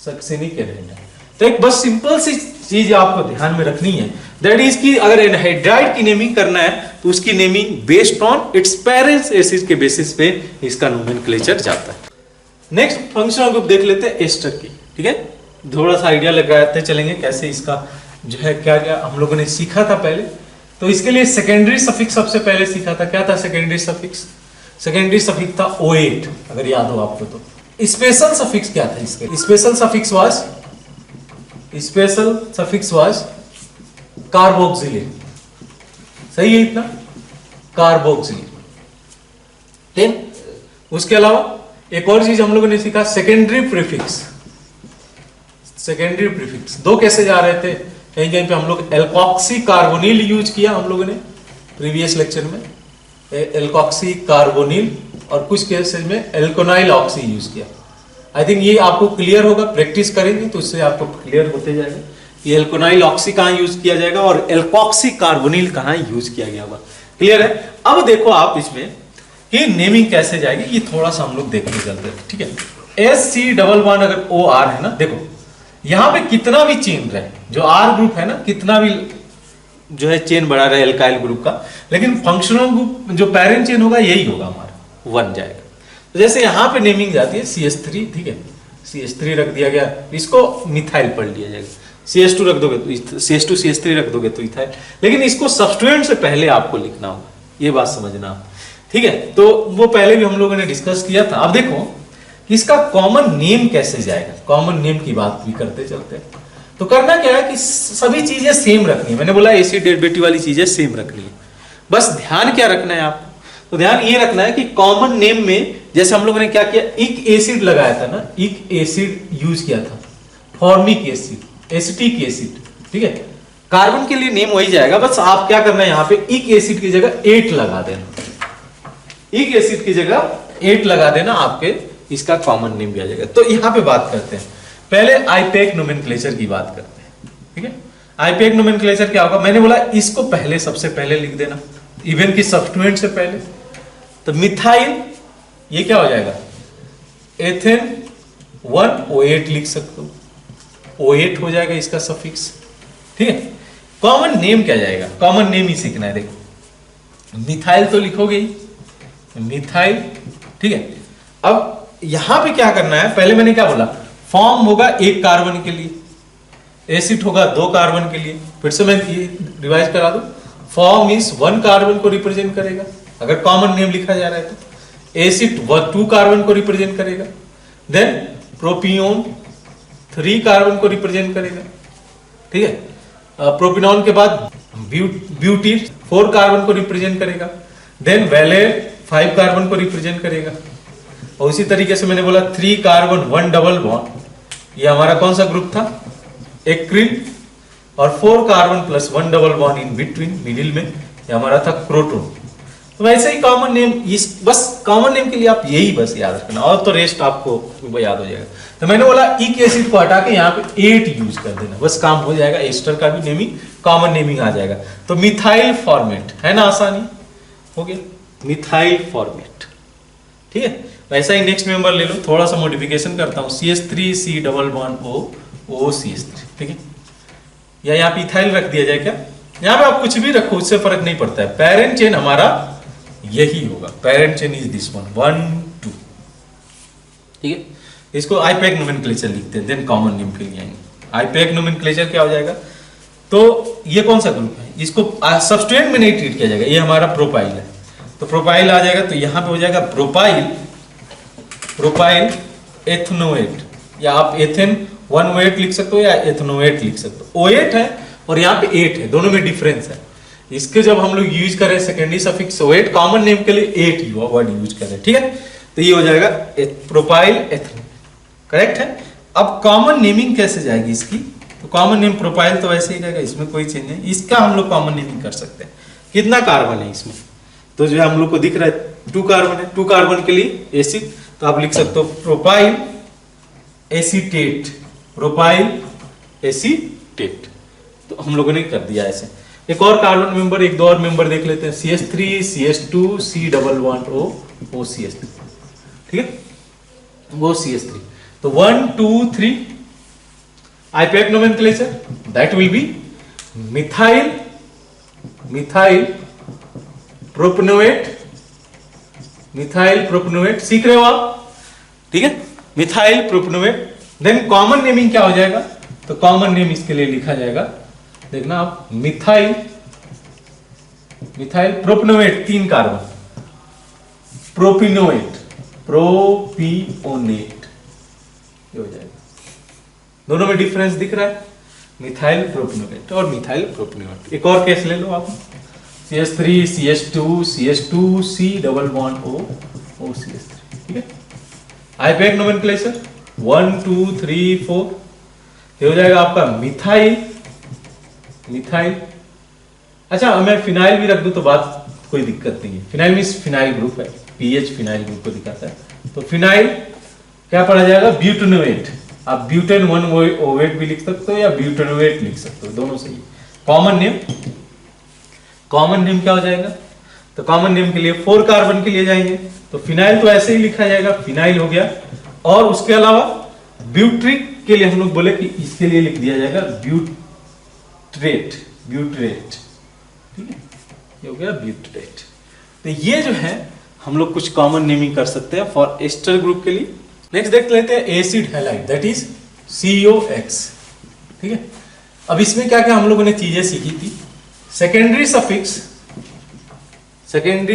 सक्सिनिक एनहाइड्राइड। तो एक बस सिंपल सी चीज आपको ध्यान में रखनी है, दैट इज कि अगर एनहाइड्राइड की नेमिंग करना है तो उसकी naming based on it's parent acid के बेसिस पे इसका नोमेनक्लेचर जाता है। नेक्स्ट फंक्शनल ग्रुप देख लेते हैं एस्टर की, ठीक है, थोड़ा सा आइडिया लगाते चलेंगे कैसे इसका जो है क्या क्या हम लोगों ने सीखा था पहले। तो इसके लिए सेकेंडरी सफिक्स सबसे पहले सीखा था, क्या था सेकेंडरी सफिक्स, सेकेंडरी सफिक्स था O8 अगर याद हो आपको। तो स्पेशल सफिक्स क्या था इसके, स्पेशल सफिक्स वाज कार्बोक्सिलिक, सही है इतना, कार्बोक्सिलिक। देन उसके अलावा एक और चीज हम लोगों ने सीखा, सेकेंडरी प्रीफिक्स। सेकेंडरी प्रीफिक्स 2 कैसे जा रहे थे, कहीं कहीं पे हम लोग एल्कोक्सी कार्बोनिल यूज किया हम लोगों ने प्रीवियस लेक्चर में, एल्कोक्सी कार्बोनिल, और कुछ केसेस में एल्कोनाइल ऑक्सी यूज किया। आई थिंक ये आपको क्लियर होगा, प्रैक्टिस करेंगे तो उससे आपको क्लियर होते जाएगा कि एल्कोनाइल ऑक्सी कहां यूज किया जाएगा और एल्कोक्सी कार्बोनिल कहां यूज किया गया होगा। क्लियर है। अब देखो आप इसमें कि नेमिंग कैसे जाएगी, ये थोड़ा सा हम लोग देखते चलते हैं, ठीक है। SC11 अगर OR है ना, देखो यहां पे कितना भी चेन रहे, जो R ग्रुप है ना, कितना भी जो है चेन बढ़ा रहे एल्काइल ग्रुप का, लेकिन फंक्शनल ग्रुप जो पेरेंट चेन होगा यही होगा हमारा, 1 जाएगा। तो जैसे यहां पे नेमिंग जाती है CH3, ठीक है, CH3 रख दिया गया, इसको मिथाइल पढ़ लिया जाएगा, CH2 रख दोगे तो CH2 CH3 रख दोगे तो इथाइल, लेकिन इसको सब्स्टिट्यूएंट से पहले आपको लिखना होगा, ये बात समझना, ठीक है। तो वो पहले भी हम लोगों ने डिस्कस किया था। अब देखो इसका कॉमन नेम कैसे जाएगा, कॉमन नेम की बात भी करते चलते हैं। तो करना क्या है कि सभी चीजें सेम रखनी है, मैंने बोला एसिड डेरिवेटिव वाली चीजें सेम रखनी है, बस ध्यान क्या रखना है आपको, तो ध्यान ये रखना है कि कॉमन नेम में जैसे हम लोगों ने क्या किया, इक एसिड लगाया था ना, इक एसिड यूज किया था, फॉर्मिक एसिड, एसिटिक एसिड, ठीक है, कार्बन के लिए नेम वही जाएगा, बस आप क्या करना है यहाँ पे इक एसिड की जगह 8 लगा देना, इक एसिड की जगह 8 लगा देना, आपके इसका कॉमन नेम भी आ जाएगा। तो यहाँ पे बात करते हैं, पहले आईपीएक नोमेनक्लेचर की बात करते हैं, ठीक है। आईपीएक नोमेनक्लेचर क्या होगा, मैंने बोला इसको पहले सबसे पहले लिख देना, इवन की सब्स्टिट्यूएंट से पहले। तो मिथाइल ये क्या हो जाएगा, एथेन 1O8 लिख सकते हो, O8 हो जाएगा इसका सफिक्स, ठीक है। कॉमन नेम क्या जाएगा, कॉमन नेम ही सीखना है। देखो मिथाइल तो लिखोगे ही, मिथाइल, ठीक है। अब यहां पे क्या करना है, पहले मैंने क्या बोला, फॉर्म होगा 1 कार्बन के लिए, एसिड होगा 2 कार्बन के लिए, फिर से मैं रिवाइज करा दूं, फॉर्म इज 1 कार्बन को रिप्रेजेंट करेगा, अगर कॉमन नेम लिखा जा रहा है तो एसिड 2 कार्बन को रिप्रेजेंट करेगा, देन प्रोपियोन 3 कार्बन को रिप्रेजेंट करेगा, ठीक है। प्रोपिनॉन के बाद ब्यूटीन 4 कार्बन को रिप्रेजेंट करेगा, देन वेलेर 5 कार्बन को रिप्रेजेंट करेगा, और उसी तरीके से मैंने बोला 3 कार्बन 1 डबल बॉन्ड, ये हमारा कौन सा ग्रुप था, एक्रिन, और 4 carbon plus 1 double bond in between, middle में, ये हमारा था क्रोटोन। तो वैसे ही कॉमन नेम, इस बस कॉमन नेम के लिए आप यही बस याद रखना, और तो रेस्ट आपको याद हो जाएगा। तो मैंने बोला इक एसिड को हटा के यहाँ पे 8 यूज कर देना, बस काम हो जाएगा, एस्टर का भी नेमिंग कॉमन नेमिंग आ जाएगा। तो मिथाइल फॉर्मेट है ना, आसानी हो गया, मिथाइल फॉर्मेट, ठीक है। वैसा ही नेक्स्ट मेंबर ले लो, थोड़ा सा मॉडिफिकेशन करता हूँ, CH3C double bond O CH3, ठीक है, या यहाँ पे इथाइल रख दिया जाए क्या, यहाँ पे आप कुछ भी रखो उससे फर्क नहीं पड़ता है, पेरेंट चेन हमारा यही होगा, parent chain is this one 1 2, ठीक है, इसको आईपैक नोमेनक्लेचर लिखते हैं, देन कॉमन नेम के लिए आएंगे। आईपैक नोमेनक्लेचर क्या हो जाएगा, तो ये कौन सा ग्रुप है, इसको सब्सट्रेट में नहीं ट्रीट किया जाएगा, ये हमारा प्रोपाइल है, तो प्रोपाइल आ जाएगा, तो यहाँ पे हो जाएगा प्रोपाइल एथनोएट, या आप एथेन 108 लिख सकते हो या एथनोएट लिख सकते हो। O8 है और यहाँ पे 8 है, दोनों में डिफरेंस है। इसके जब हम लोग यूज करें secondary suffix O8, common name के लिए 8 वर्ड यूज करें, ठीक है, तो ये हो जाएगा प्रोपाइल एथनोएट, करेक्ट है। अब कॉमन नेमिंग कैसे जाएगी इसकी, तो कॉमन नेम प्रोपाइल तो वैसे ही रहेगा, इसमें कोई चेंज नहीं, इसका हम लोग कॉमन नेमिंग कर सकते हैं। कितना कार्बन है इसमें, तो जो हम लोग को दिख रहा है 2 कार्बन है, 2 कार्बन के लिए एसिड, तो आप लिख सकते हो प्रोपाइल एसीटेट, प्रोपाइल एसीटेट, तो हम लोगों ने कर दिया ऐसे। एक और कार्बन मेंबर, एक दो और मेंबर देख लेते हैं, CH3 CH2 C double bond O O CH3, ठीक है, वो CH3, तो 1 2 3 IUPAC nomenclature, that will be methyl propanoate, सीख रहे हो आप, ठीक है, methyl propanoate. Then common naming क्या हो जाएगा, तो कॉमन नेम इसके लिए लिखा जाएगा, देखना आप, मिथाइल प्रोपनोएट 3 कार्बन, प्रोपिनोएट ये हो जाएगा, दोनों में डिफरेंस दिख रहा है, मिथाइल प्रोपनोएट और मिथाइल प्रोपनोएट। एक और केस ले लो आप, CH3 CH2 C double bond O O CH3, ठीक है, आईपैक नोमेनक्लेचर 1 2 3 4, ये हो जाएगा आपका मिथाइल। अच्छा, मैं फिनाइल भी रख दूं तो बात कोई दिक्कत नहीं है, फिनाइल मींस फिनाइल ग्रुप है, पीएच फिनाइल ग्रुप को दिखाता है, तो फिनाइल क्या पढ़ा जाएगा, ब्यूटेनोएट, आप ब्यूटेन 108 भी लिख सकते हो या ब्यूटेनोएट लिख सकते हो, दोनों सही। कॉमन नेम क्या हो जाएगा, तो कॉमन नेम के लिए 4 कार्बन के लिए जाएंगे, तो फिनाइल तो ऐसे ही लिखा जाएगा, फिनाइल हो गया, और उसके अलावा ब्यूट्रिक के लिए हम लोग बोले कि इसके लिए लिख दिया जाएगा ब्यूट्रेट, ठीक है, ये हो गया ब्यूट्रेट। तो ये जो है हम लोग कुछ कॉमन नेमिंग कर सकते हैं फॉर एस्टर ग्रुप के लिए। नेक्स्ट देख लेते हैं acid halide, that is COX, ठीक है। अब इसमें क्या क्या हम लोगों ने चीजें सीखी थी, सेकेंडरी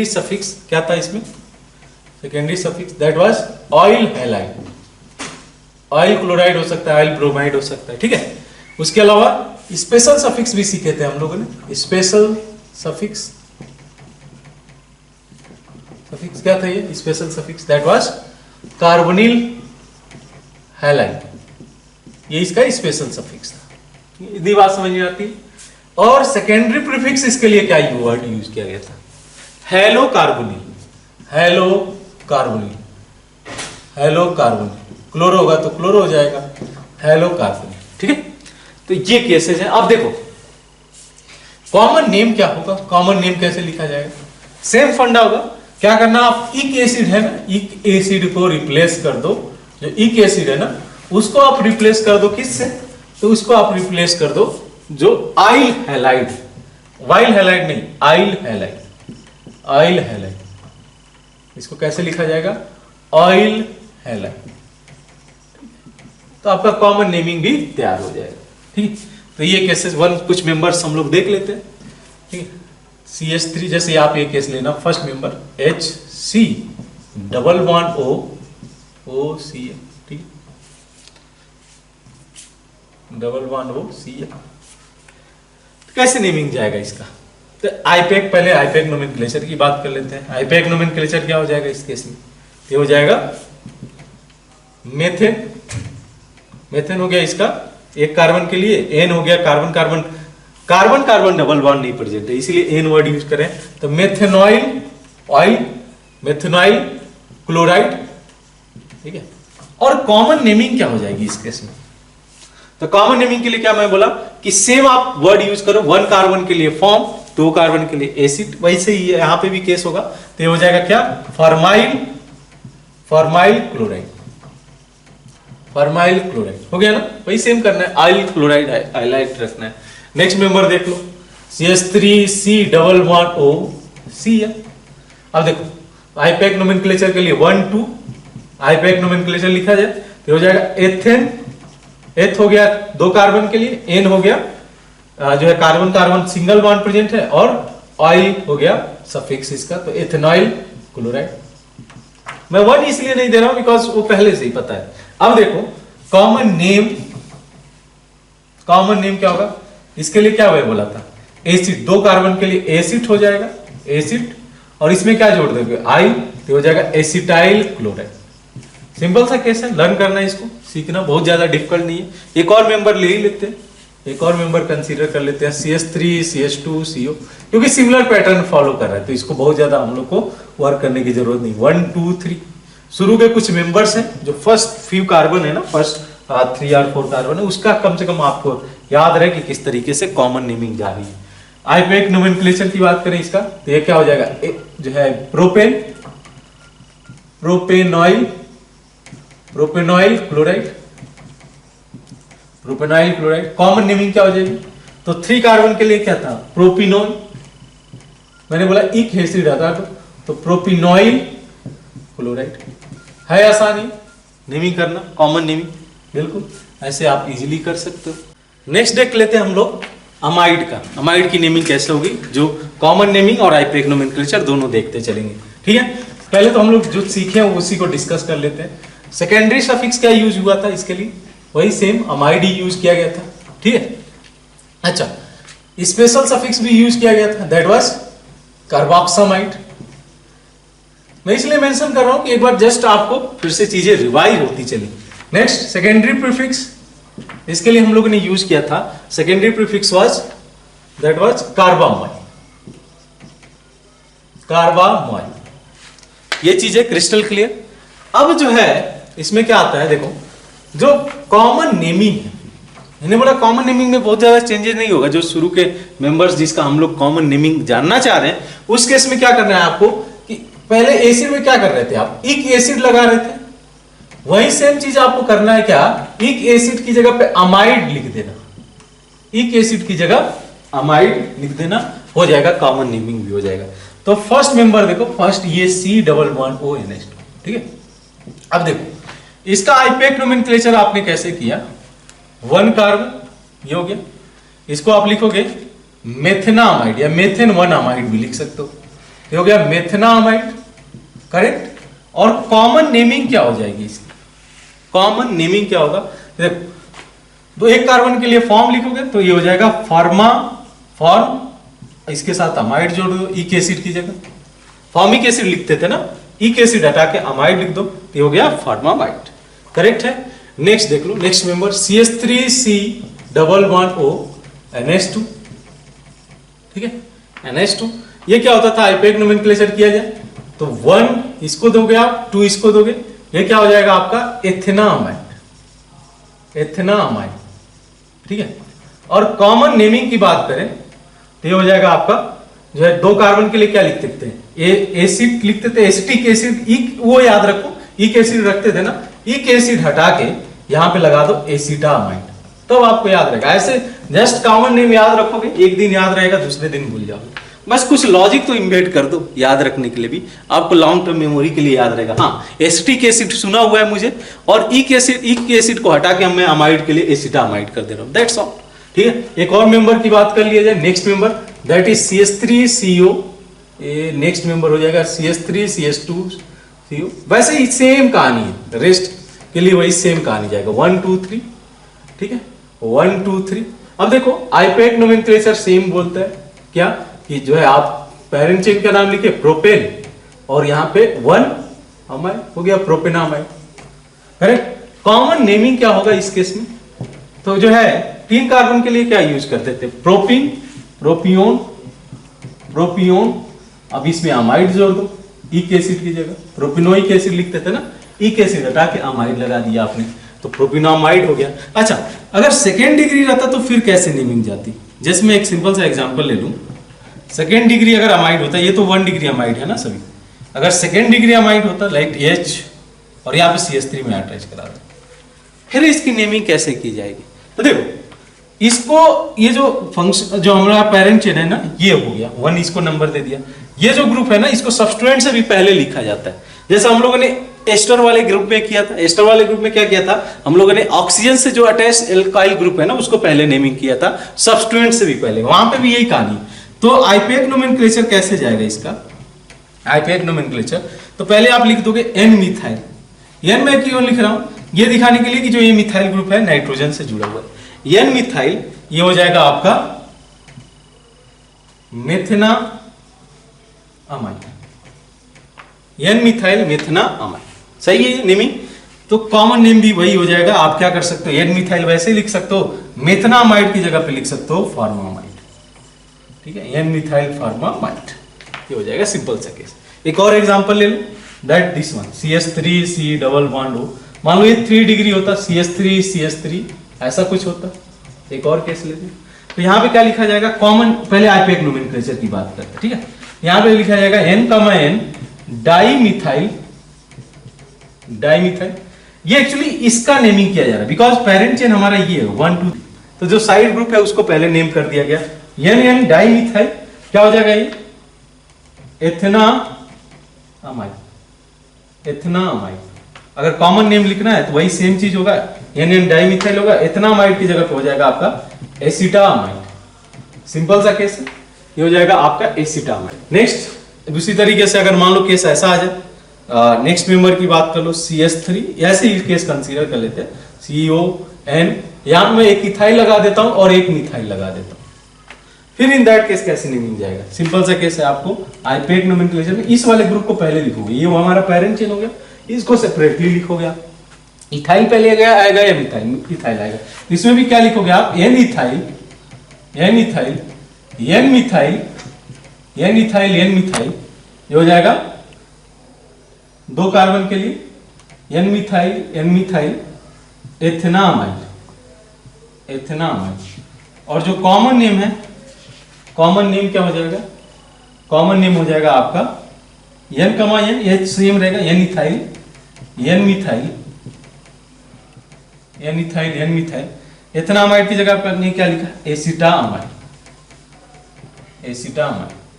सफिक्स क्या था इसमें, secondary suffix that was oil halide, oil chloride हो सकता है, ऑयल ब्रोमाइड हो सकता है, ठीक है। उसके अलावा स्पेशल सफिक्स भी सीखे थे हम लोगों ने, स्पेशल सफिक्स क्या था ये, special suffix that was carbonyl halide, ये इसका स्पेशल सफिक्स था, इतनी बात समझ में आती है। और सेकेंडरी प्रीफिक्स इसके लिए क्या वर्ड यूज किया गया था, हेलो कार्बोनिल, क्लोरो होगा तो क्लोरो हो जाएगा, हेलो कार्बोनिल, ठीक है। तो ये केसेस हैं। अब देखो कॉमन नेम क्या होगा, कॉमन नेम कैसे लिखा जाएगा, सेम फंडा होगा, क्या करना, आप इक एसिड है ना, इक एसिड को रिप्लेस कर दो, जो इक एसिड है ना उसको आप रिप्लेस कर दो किससे, तो उसको आप रिप्लेस कर दो जो आइल हैलाइड, वाइल हैलाइड नहीं, आइल हैलाइड, इसको कैसे लिखा जाएगा, ऑयल हैलाइड, तो आपका कॉमन नेमिंग भी तैयार हो जाएगा, ठीक। तो ये केसेस कुछ मेंबर्स हम लोग देख लेते हैं, ठीक है। CH3 जैसे आप ये केस लेना, first member HC double bond OCl, ठीक है, डबल बॉन्ड OCl, कैसे नेमिंग जाएगा इसका, तो आईपैक, पहले आईपैक नोमेनक्लेचर की बात कर लेते हैं। आईपैक नोमेनक्लेचर क्या हो जाएगा इस केस में, ये हो जाएगा मेथेन हो गया इसका, एक कार्बन के लिए N हो गया, कार्बन डबल बॉन्ड नहीं प्रेजेंट है इसीलिए N वर्ड यूज करें, तो मेथेनॉइल क्लोराइड, ठीक है। और कॉमन नेमिंग क्या हो जाएगी इस केस में, तो कॉमन नेमिंग के लिए क्या मैं बोला कि सेम आप वर्ड यूज करो, 1 कार्बन के लिए फॉर्म, 2 कार्बन के लिए एसिड, वैसे ही यहां पे भी केस होगा, तो ये हो जाएगा क्या, फॉर्माइल क्लोराइड हो गया ना, वही सेम करना है, आइल क्लोराइड हाइलाइट रखना है। नेक्स्ट मेंबर देख लो, CH3 C double bond O C है। अब देखो आईपैक नोमेनक्लेचर के लिए 1 2 आईपैक नोमेनक्लेचर लिखा जाए तो हो जाएगा एथेन, एथ हो गया 2 कार्बन के लिए, एन हो गया जो है carbon carbon single bond present है, और ऑयल हो गया सफिक्स इसका, तो एथेनॉइल क्लोराइड। मैं 1 इसलिए नहीं दे रहा हूं बिकॉज वो पहले से ही पता है। अब देखो कॉमन नेम, कॉमन नेम क्या होगा इसके लिए, क्या हुआ बोला था एसिड, 2 कार्बन के लिए एसिड हो जाएगा एसिड, और इसमें क्या जोड़ दोगे आई, तो हो जाएगा एसिटाइल क्लोराइड। सिंपल सा केस है, लर्न करना है इसको, सीखना बहुत ज्यादा डिफिकल्ट नहीं है। एक और मेंबर ले ही लेते हैं, एक और मेंबर कंसीडर कर लेते हैं CH3 CH2 CO, क्योंकि सिमिलर पैटर्न फॉलो कर रहा है तो इसको बहुत ज्यादा हम लोग को वर्क करने की जरूरत नहीं। 1 2 3 शुरू के कुछ मेंबर्स हैं जो फर्स्ट फ्यू कार्बन है ना, फर्स्ट 3 और 4 कार्बन है, उसका कम से कम आपको याद रहे कि किस तरीके से कॉमन नेमिंग जा रही है। आईपैक नोमेनक्लेचर की बात करें इसका, तो ये क्या हो जाएगा जो है propane, propanoyl, propanoyl chloride, propanoyl chloride. Common naming क्या हो जाएगी, तो 3 कार्बन के लिए क्या था प्रोपिनोल, मैंने बोला एक एसिड आता तो प्रोपिनॉइल क्लोराइड। है आसानी नेमिंग करना, कॉमन नेमिंग, बिल्कुल ऐसे आप इजीली कर सकते हो। नेक्स्ट देख लेते हैं हम लोग अमाइड का, अमाइड की नेमिंग कैसे होगी, जो कॉमन नेमिंग और आईपैक नोमेनक्लेचर दोनों देखते चलेंगे। ठीक है, पहले तो हम लोग जो सीखे हैं उसी को डिस्कस कर लेते हैं। सेकेंडरी सफिक्स क्या यूज हुआ था इसके लिए, वही सेम अमाइड ही यूज किया गया था। ठीक है, अच्छा स्पेशल सफिक्स भी यूज किया गया था, दैट वाज कार्बोक्सामाइड। मैं इसलिए मेंशन कर रहा हूं कि एक बार जस्ट आपको फिर से चीजें रिवाइज होती चली। नेक्स्ट सेकेंडरी प्रीफिक्स, इसके लिए हम लोगों ने यूज किया था, secondary prefix was that was carbamide, carbamide. ये चीजें क्रिस्टल क्लियर। अब जो है इसमें क्या आता है, देखो जो कॉमन नेमिंग है, मैंने बोला कॉमन नेमिंग में बहुत ज्यादा चेंजेस नहीं होगा। जो शुरू के मेंबर्स जिसका हम लोग कॉमन नेमिंग जानना चाह रहे हैं, उस केस में क्या करना है आपको कि पहले एसिड में क्या कर रहे थे आप, एक एसिड लगा रहे थे, वही सेम चीज आपको करना है क्या, एक एसिड की जगह पे अमाइड लिख देना, एक एसिड की जगह अमाइड लिख देना, हो जाएगा कॉमन नेमिंग भी हो जाएगा। तो फर्स्ट मेंबर देखो, फर्स्ट ये C++ONH2। ठीक है, अब देखो इसका आईपैक नोमेनक्लेचर आपने कैसे किया, 1 कार्बन ये हो गया, इसको आप लिखोगे मेथेनामाइड या मेथेन 1 अमाइड भी लिख सकते हो, ये हो गया मेथेनामाइड, करेक्ट। और कॉमन नेमिंग क्या हो जाएगी इसकी, कॉमन नेमिंग क्या होगा, देखो तो 1 कार्बन के लिए फॉर्म लिखोगे तो ये हो जाएगा फार्मा, फॉर्म, इसके साथ अमाइड जोड़ दो इक एसिड की जगह, फॉर्मिक एसिड लिखते थे ना, इक एसिड हटा के अमाइड लिख दो, ये हो गया फार्मामाइड, करेक्ट है। नेक्स्ट देख लो, नेक्स्ट मेंबर CH3C++ONH2, ठीक है NH2। ये क्या होता था, आईपैक नोमेनक्लेचर किया जाए तो 1 इसको दोगे आप, 2 इसको दोगे, ये क्या हो जाएगा आपका एथेनामाइड, एथेनामाइड। ठीक है, और कॉमन नेमिंग की बात करें तो ये हो जाएगा आपका जो है 2 कार्बन के लिए क्या लिख सकते हैं, एसिड लिखते थे, एसिटिक एसिड, इक वो याद रखो, इक एसिड रखते थे ना, इक एसिड हटा के यहां पे लगा दो एसिटामाइड, तब आपको याद रहेगा। ऐसे जस्ट कॉमन नेम याद रखोगे, एक दिन याद रहेगा, दूसरे दिन भूल जाओगे। बस कुछ लॉजिक तो इम्बेड कर दो याद रखने के लिए भी, आपको लॉन्ग टर्म मेमोरी के लिए याद रहेगा। हाँ, एसिटिक एसिड सुना हुआ है मुझे, और इक एसिड को हटा के मैं अमाइड के लिए एसिटामाइड कर दे रहा हूं, दैट्स ऑल। ठीक है, एक और मेंबर की बात कर लिया जाए, next member that is CH3CO, next member हो जाएगा CH3CH2CO। वैसे ही सेम कहानी है, रेस्ट के लिए वही सेम कहानी जाएगा, 1 2 3। ठीक है, 1 2 3। अब देखो आईपैक नोमेनक्लेचर सेम बोलता है क्या, कि जो है आप पेरेंट चेन का नाम लिखे प्रोपेन, और यहाँ पे 1 अमाइड हो गया प्रोपेनामाइड, करेक्ट। कॉमन नेमिंग क्या होगा इस केस में, तो जो है 3 कार्बन के लिए क्या यूज करते थे, प्रोपिन, प्रोपियोन, प्रोपियोन। अब इसमें अमाइड जोड़ दो इक एसिड की जगह, प्रोपिनोइक एसिड लिखते थे ना, इक एसिड हटा के अमाइड लगा दिया आपने, तो प्रोपिनामाइड हो गया। अच्छा, अगर सेकेंड डिग्री रहता तो फिर कैसे नेमिंग जाती, जैसे मैं एक सिंपल सा एग्जांपल ले लूं, सेकेंड डिग्री अगर अमाइड होता, ये तो 1 डिग्री अमाइड है ना सभी, अगर सेकेंड डिग्री अमाइड होता लाइक H, और यहाँ पे CH3 में अटैच करा दो, फिर इसकी नेमिंग कैसे की जाएगी। तो देखो इसको, ये जो फंक्शन जो हमारा पेरेंट चेन है ना, ये हो गया 1, इसको नंबर दे दिया। ये जो ग्रुप है ना, इसको सब्स्टिट्यूएंट से भी पहले लिखा जाता है, जैसे हम लोगों ने एस्टर वाले ग्रुप में किया था। एस्टर वाले ग्रुप में क्या किया था, हम लोगों ने ऑक्सीजन से जो अटैच एल्काइल ग्रुप है ना उसको पहले नेमिंग किया था, सब्स्टिट्यूएंट से भी पहले, वहां पे भी यही कहानी। तो आईपीएक नोमेनक्लेचर कैसे जाएगा इसका, आईपीएक नोमेनक्लेचर, तो पहले आप लिख दोगे एन मिथाइल। एन मैं क्यों लिख रहा हूं, ये दिखाने के लिए कि जो ये मिथाइल ग्रुप है नाइट्रोजन से जुड़ा हुआ है। एन मिथाइल ये हो जाएगा आपका मेथना अमाइड, एन मिथाइल मेथना अमाइड, सही है नेमिंग। तो कॉमन नेम भी वही हो जाएगा। आप क्या कर सकते हो, एन मिथाइल वैसे ही लिख सकते हो, मेथनामाइड की जगह पे लिख सकते हो फॉर्मामाइड, ठीक है, एन मिथाइल फॉर्मामाइड, ये हो जाएगा सिंपल सा केस। एक और एग्जांपल ले लो, that this one CH3C double bond हो, मान लो ये 3 डिग्री होता, CH3 ऐसा कुछ होता। एक और केस लेते हैं, तो यहाँ पे क्या लिखा जाएगा, कॉमन, पहले आईपीएक नोमेनक्लेचर की बात करते हैं, ठीक है। यहाँ पे लिखा जाएगा N, डाइमिथाइल, ये एक्चुअली इसका नेमिंग किया जा रहा है बिकॉज पेरेंट चेन हमारा ये है 1 2, तो जो साइड ग्रुप है उसको पहले नेम कर दिया गया। N डाइमिथाइल क्या हो जाएगा, ये एथेना अमाइड। अगर कॉमन नेम लिखना है तो वही सेम चीज होगा, N डाइमिथाइल होगा, एथेनामाइड की जगह पे हो जाएगा आपका एसिटामाइड। सिंपल सा केस है, ये हो जाएगा आपका एसिटामाइड। नेक्स्ट दूसरी तरीके से अगर मान लो केस ऐसा आ जाए, नेक्स्ट मेंबर की बात कर लो CH3, ऐसे ही केस कंसीडर कर लेते हैं, CON, यहां पे मैं एक इथाइल लगा देता हूं और एक मिथाइल लगा देता हूं, फिर इन दैट केस कैसे नेमिंग जाएगा, सिंपल सा केस है। आपको आईपीएक नोमेनक्लेचर में इस वाले ग्रुप को पहले लिखोगे, ये हमारा पेरेंट चेन हो गया, इसको सेपरेटली लिखोगे आप, इथाइल पहले आएगा या मिथाइल आएगा, इसमें भी क्या लिखोगे आप, एन इथाइल, ये हो जाएगा 2 कार्बन के लिए, एन मिथाइल एथेनामाइड, और जो कॉमन नेम है, कॉमन नेम क्या हो जाएगा, कॉमन नेम हो जाएगा आपका N, ये सेम रहेगा, एन मिथाइल, एथेनामाइड की जगह पर क्या लिखा, एसिटामाइड,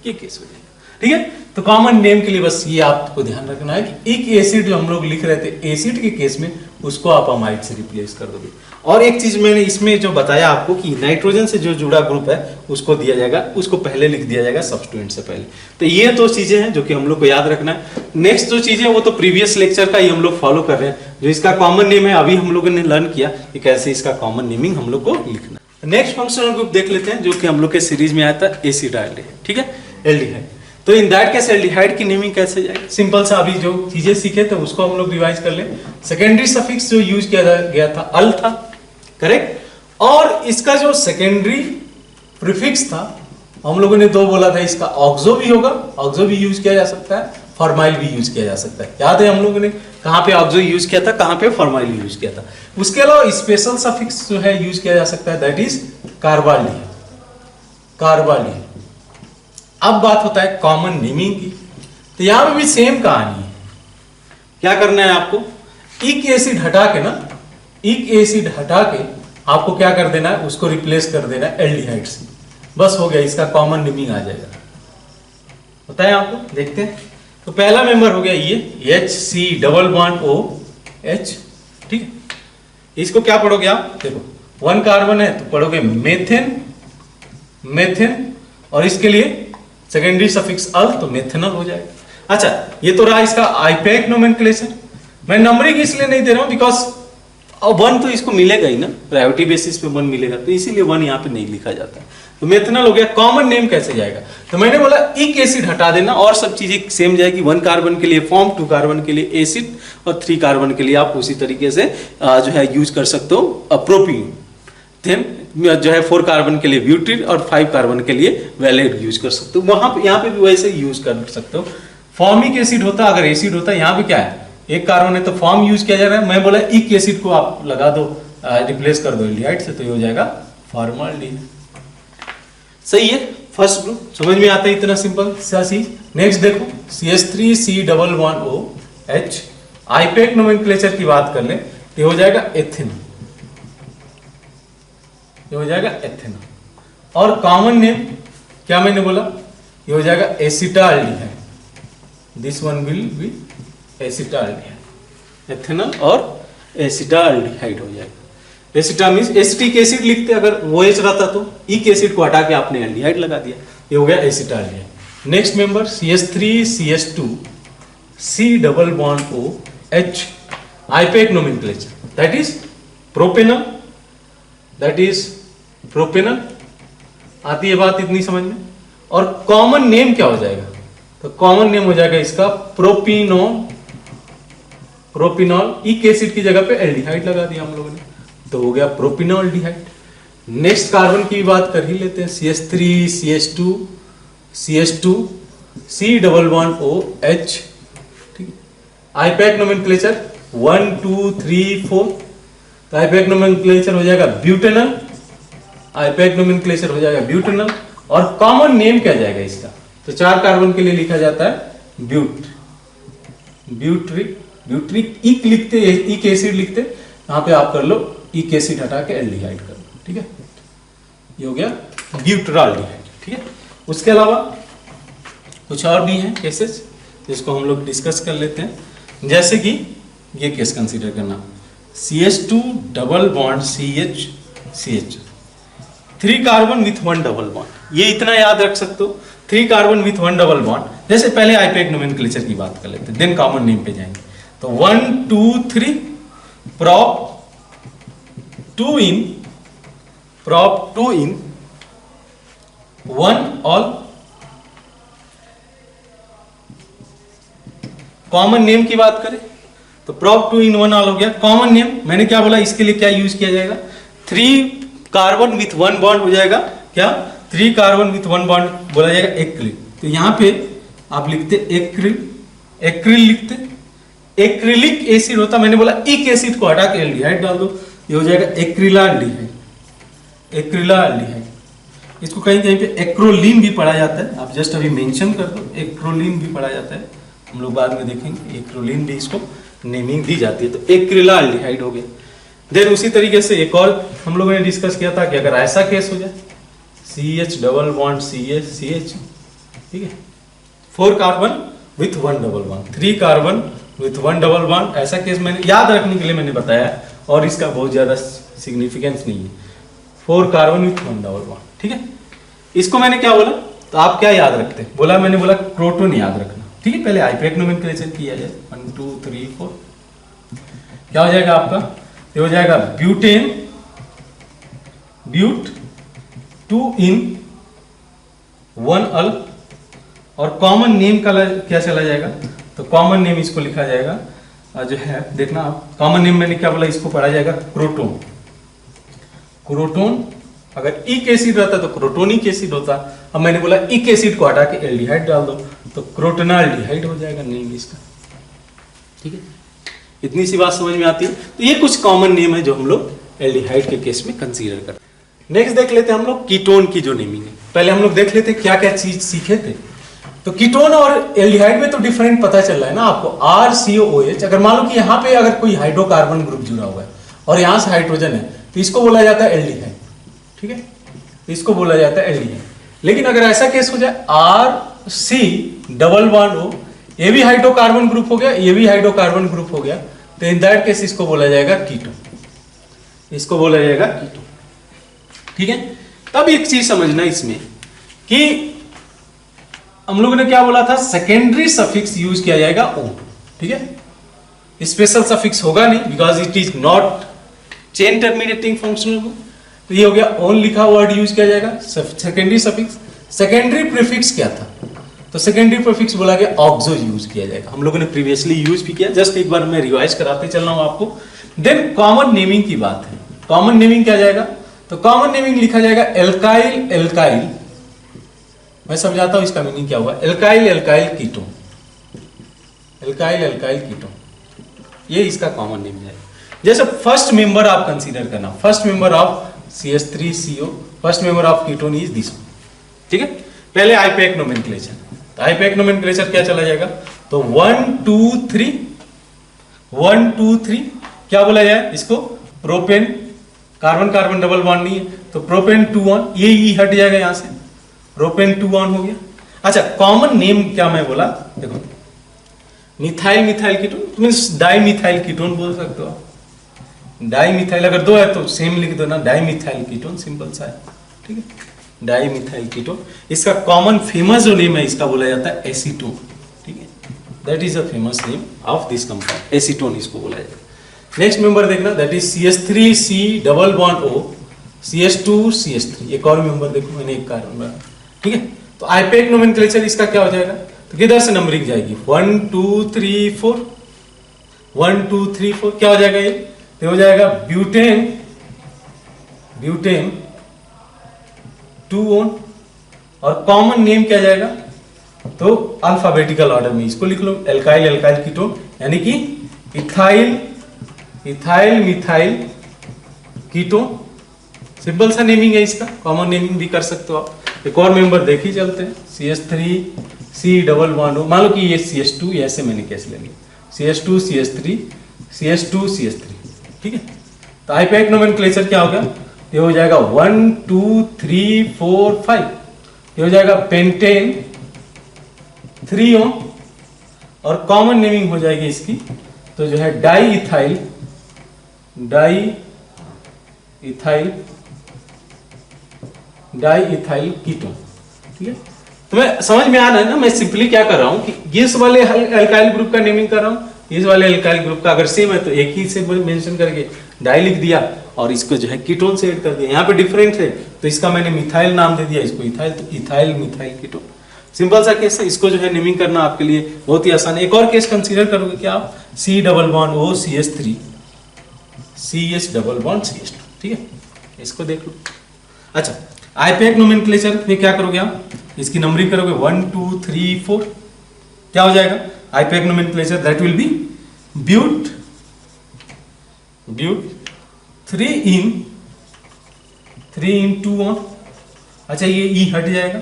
ये केस हो जाएगा, ठीक है। तो कॉमन नेम के लिए बस ये आपको ध्यान रखना है कि एक एसिड जो हम लोग लिख रहे थे एसिड के केस में, उसको आप अमाइड से रिप्लेस कर दोगे। और एक चीज मैंने इसमें जो बताया आपको कि नाइट्रोजन से जो जुड़ा ग्रुप है उसको दिया जाएगा, उसको पहले लिख दिया जाएगा सब्स्टिट्यूएंट से पहले। तो ये 2 चीजें हैं जो कि हम लोग को याद रखना है। नेक्स्ट जो चीजें वो तो प्रीवियस लेक्चर का ही हम लोग फॉलो कर रहे हैं, जो इसका कॉमन नेम है अभी हम लोगों ने लर्न किया कि कैसे इसका कॉमन नेमिंग हम लोग को लिखना है। नेक्स्ट फंक्शनल ग्रुप देख लेते हैं जो कि हम लोग के सीरीज में आया था, एसिटाल्डिहाइड, ठीक है, एल्डिहाइड। तो इन दैट केस एल्डिहाइड की नेमिंग कैसे जाएगी, सिंपल सा, अभी जो चीजें सीखे थे उसको हम लोग रिवाइज कर ले। सेकेंडरी सफिक्स जो यूज किया गया था अल था, करेक्ट, और इसका जो सेकेंडरी प्रीफिक्स था हम लोगों ने 2 बोला था, इसका ऑक्सो भी होगा, ऑक्सो भी यूज किया जा सकता है, फॉर्माइल भी यूज किया जा सकता है। याद है हम लोगों ने कहां पे ऑक्सो यूज किया था, कहां पे फॉर्माइल यूज किया था। उसके अलावा स्पेशल सफिक्स जो है यूज किया जा सकता है, दैट इज कार्बाल्डिहाइड। अब बात होता है कॉमन नेमिंग की, तो यहां पे भी सेम कहानी है। क्या करना है आपको, इक एसिड हटा के आपको क्या कर देना है, उसको रिप्लेस कर देना है एल्डिहाइड से, बस हो गया, इसका कॉमन नेमिंग आ जाएगा। बताएं आपको, देखते हैं। तो पहला मेंबर हो गया ये HC डबल बॉन्ड OH, ठीक है। इसको क्या पढ़ोगे आप, देखो 1 कार्बन है तो पढ़ोगे मेथेन, और इसके लिए सेकेंडरी सफिक्स अल, तो मेथेनल हो जाएगा। अच्छा, ये तो रहा इसका आईपीएक नोमेनक्लेचर। मैं नंबरिंग इसलिए नहीं दे रहा हूं बिकॉज 1 तो इसको मिलेगा ही ना, प्रायोरिटी बेसिस पे 1 मिलेगा, तो इसीलिए 1 यहाँ पे नहीं लिखा जाता है। तो मेथेनल हो गया। कॉमन नेम कैसे जाएगा, तो मैंने बोला एक एसिड हटा देना और सब चीजें सेम जाएगी। 1 कार्बन के लिए फॉर्म, 2 कार्बन के लिए एसिड, और 3 कार्बन के लिए आप उसी तरीके से जो है यूज कर सकते हो प्रोपीन। देन जो है 4 कार्बन के लिए ब्यूटीन और 5 कार्बन के लिए वैलेट यूज कर सकते हो। वहां पे यहाँ पे भी वैसे यूज कर सकते हो। फॉर्मिक एसिड होता, अगर एसिड होता, यहाँ पे क्या है, 1 कार्बन है तो फॉर्म यूज किया जा रहा है। मैं बोला इक एसिड को आप लगा दो, रिप्लेस कर दो एल्डिहाइड से, तो ये हो जाएगा फॉर्माल्डिहाइड। सही है, फर्स्ट ग्रुप समझ में आता है, इतना सिंपल सा चीज। नेक्स्ट देखो CH3C double bond OH, IUPAC nomenclature की बात कर ले, ये हो जाएगा एथिन, ये हो जाएगा एथिन। और कॉमन नेम क्या मैंने बोला, ये हो जाएगा acetaldehyde, this one will be acetaldehyde. Ethanol और एसिटाल्डिहाइड हो जाएगा। एसिटा मींस एसिटिक एसिड लिखते, अगर वो H रहता तो इक एसिड को हटा के आपने एल्डिहाइड लगा दिया, ये हो गया acetaldehyde. Next member CH3CH2 C double bond O H, IUPAC nomenclature, that is propanal, that is propanal. आती है बात इतनी समझ में। और कॉमन नेम क्या हो जाएगा, तो कॉमन नेम हो जाएगा इसका प्रोपिनोल। प्रोपिनॉल, इक एसिड की जगह पे एल्डिहाइड लगा दिया हम लोगों ने, तो हो गया प्रोपिनोल्डिहाइड। नेक्स्ट कार्बन की बात कर ही लेते हैं, CH3CH2 CH2 C double bond O H, ठीक है। आईपैक नोमेनक्लेचर 1 2 3 4, तो आईपैक नोमेनक्लेचर हो जाएगा ब्यूटेनल, आईपैक नोमेनक्लेचर हो जाएगा ब्यूटेनल। और कॉमन नेम क्या जाएगा इसका, तो 4 कार्बन के लिए लिखा जाता है ब्यूट्रिक। ब्यूट्रिक इक लिखते, इक एसिड लिखते, यहां पे आप कर लो इक एसिड हटा के एल्डिहाइड कर लो, ठीक है। ये हो गया ब्यूटराल्डिहाइड, ठीक है। उसके अलावा कुछ और भी हैं केसेस जिसको हम लोग डिस्कस कर लेते हैं, जैसे कि ये केस कंसीडर करना, CH2 double bond CH 3 carbon with 1 double bond, ये इतना याद रख सकते हो, 3 कार्बन विथ 1 डबल बॉन्ड। जैसे पहले आईपैक नोमेनक्लेचर की बात कर लेते हैं, देन कॉमन नेम पे जाएंगे। तो 1 2 3 prop 2 in 1 all। Common name की बात करें तो prop 2 in 1 all हो गया। कॉमन नेम मैंने क्या बोला, इसके लिए क्या यूज किया जाएगा, 3 कार्बन विथ 1 बॉन्ड हो जाएगा, क्या 3 कार्बन विथ 1 बॉन्ड बोला जाएगा एक्रिल। तो यहां पे आप लिखते एक्रिल, एक्रिल लिखते, एक्रिलिक एसिड होता, मैंने बोला इक एसिड को हटा के एल्डिहाइड डाल दो, ये हो जाएगा एक्रिलाल्डिहाइड, एक्रिलाल्डिहाइड। इसको कहीं कहीं पे एक्रोलीन भी पढ़ा जाता है, आप जस्ट अभी मेंशन कर दो, एक्रोलीन भी पढ़ा जाता है, हम लोग बाद में देखेंगे, एक्रोलीन भी इसको नेमिंग दी जाती है। तो एक्रिलाल्डिहाइड हो गया। देन उसी तरीके से एक और हम लोगों ने डिस्कस किया था कि अगर ऐसा केस हो जाए, CH डबल बॉन्ड CH, ठीक है, 4 carbon with 1 double bond, 3 carbon with 1 double bond, ऐसा केस मैंने याद रखने के लिए मैंने बताया, और इसका बहुत ज्यादा सिग्निफिकेंस नहीं है, 4 कार्बन विथ 1 डबल बॉन्ड, ठीक है। इसको मैंने क्या बोला, तो आप क्या याद रखते हैं, बोला मैंने बोला प्रोटोन याद रखना, ठीक है। पहले आईपैक नोमेनक्लेचर किया जाए, 1 2 3 4, क्या हो जाएगा आपका, ये हो जाएगा ब्यूटेन, ब्यूट 2 in 1 अल। और कॉमन नेम का क्या चला जाएगा, तो कॉमन नेम इसको लिखा जाएगा, जो है देखना आप, कॉमन नेम मैंने क्या बोला, इसको पढ़ा जाएगा क्रोटोन। क्रोटोन, अगर इक एसिड रहता तो क्रोटोनिक एसिड होता, अब मैंने बोला इक एसिड को हटा के एल्डिहाइड डाल दो, तो क्रोटोनाल्डिहाइड हो जाएगा नेम इसका, ठीक है। इतनी सी बात समझ में आती है। तो ये कुछ कॉमन नेम है जो हम लोग एल्डिहाइड के केस में कंसीडर करते हैं। नेक्स्ट देख लेते हैं हम लोग कीटोन की जो नेमिंग है। पहले हम लोग देख लेते हैं क्या क्या चीज सीखे थे। तो कीटोन और एल्डिहाइड में तो डिफरेंट पता चल रहा है ना आपको, RCOOH। अगर मान लो कि यहाँ पे अगर कोई हाइड्रोकार्बन ग्रुप जुड़ा हुआ है और यहाँ से हाइड्रोजन है, तो इसको बोला जाता है एल्डिहाइड, ठीक है, इसको बोला जाता है एल्डिहाइड। लेकिन अगर ऐसा केस हो जाए RC डबल बॉन्ड O, ये भी हाइड्रोकार्बन ग्रुप हो गया, ये भी हाइड्रोकार्बन ग्रुप हो गया, तो इन दैट केस इसको बोला जाएगा कीटोन, इसको बोला जाएगा कीटोन, ठीक है। तब एक चीज समझना इसमें कि हम लोगों ने क्या बोला था, सेकेंडरी सफिक्स यूज किया जाएगा O, ठीक है। स्पेशल सफिक्स होगा नहीं, because it is not chain terminating functional group. तो ये हो गया ओन लिखा वर्ड यूज किया जाएगा। सेकेंडरी सफिक्स, सेकेंडरी प्रीफिक्स क्या था, तो सेकेंडरी प्रीफिक्स बोला गया ऑक्सो यूज किया जाएगा। हम लोगों ने प्रीवियसली यूज भी किया, जस्ट एक बार मैं रिवाइज कराते चल रहा हूं आपको। देन कॉमन नेमिंग की बात है, कॉमन नेमिंग क्या जाएगा, तो कॉमन नेमिंग लिखा जाएगा एल्काइल एल्काइल, मैं समझाता हूं इसका मीनिंग क्या हुआ, alkyl alkyl ketone, alkyl alkyl ketone, ये इसका कॉमन नेम है। जैसे फर्स्ट मेंबर आप कंसीडर करना, first member of CH3CO, first member of ketone is this, ठीक है। पहले आईपैक नोमेनक्लेचर, तो आईपैक नोमेनक्लेचर क्या चला जाएगा, तो 1 2 3 1 2 3 क्या बोला जाए इसको, propane, carbon carbon double bond नहीं है, तो प्रोपेन 2 ऑन, ये ई हट जाएगा यहां से, प्रोपेन 2 ऑन हो गया। अच्छा, कॉमन नेम क्या मैं बोला, देखो methyl methyl ketone means di methyl ketone बोल सकते हो आप। डाई मिथाइल अगर दो है तो सेम लिख दो ना, डाई मिथाइल कीटोन, सिंपल सा है, ठीक है, डाई मिथाइल कीटोन। इसका कॉमन फेमस जो नेम है इसका बोला जाता है एसीटोन, ठीक है, that is a famous name of this compound, acetone इसको बोला जाता है। नेक्स्ट मेंबर देखना, that is CH3C double bond O CH2 CH3, एक और मेंबर देखो मैंने एक कार्बन बनाया, ठीक है। तो आईपैक नोमेनक्लेचर इसका क्या हो जाएगा, तो किधर से नंबरिंग जाएगी, 1 2 3 4, 1 2 3 4, क्या हो जाएगा ये, तो हो जाएगा ब्यूटेन, ब्यूटेन 2 ऑन, और कॉमन नेम क्या जाएगा, तो अल्फाबेटिकल ऑर्डर में इसको लिख लो, एल्काइल एल्काइल कीटोन, यानी कि ethyl ethyl methyl ketone, simple सा नेमिंग है इसका, कॉमन नेमिंग भी कर सकते हो आप। एक और मेंबर देख ही चलते हैं, CH3C डबल बॉन्ड O, मान लो कि ये CH2, ऐसे मैंने कैसे ले लिया, CH2 CH3 CH2 CH3, ठीक है। तो आईपैक नोमेनक्लेचर क्या हो गया, ये हो जाएगा 1 2 3 4 5, ये हो जाएगा पेंटेन 3 ऑन, और कॉमन नेमिंग हो जाएगी इसकी, तो जो है डाई इथाइल कीटोन, ठीक है। तो मैं समझ में आ रहा है ना, मैं सिंपली क्या कर रहा हूं कि इस वाले अल्काइल ग्रुप का नेमिंग कर रहा हूं, इस वाले अल्काइल ग्रुप का अगर सेम है तो एक ही से मेंशन करके डाई लिख दिया, और इसको जो है कीटोन से ऐड कर दिया। यहाँ पे डिफरेंट है तो इसका मैंने मिथाइल नाम दे दिया, इसको इथाइल, तो इथाइल मिथाइल कीटोन, सिंपल सा केस है। इसको जो है नेमिंग करना आपके लिए बहुत ही आसान है। एक और केस कंसीडर करोगे क्या आप, C double bond O CH3 CH double bond CH2, ठीक है, इसको देख लो। अच्छा, आईपैक नोमेनक्लेचर में क्या करोगे आप, इसकी नंबरिंग करोगे 1 2 3 4, क्या हो जाएगा IUPAC nomenclature, that will be but 3 in 2 on, अच्छा ये E हट जाएगा,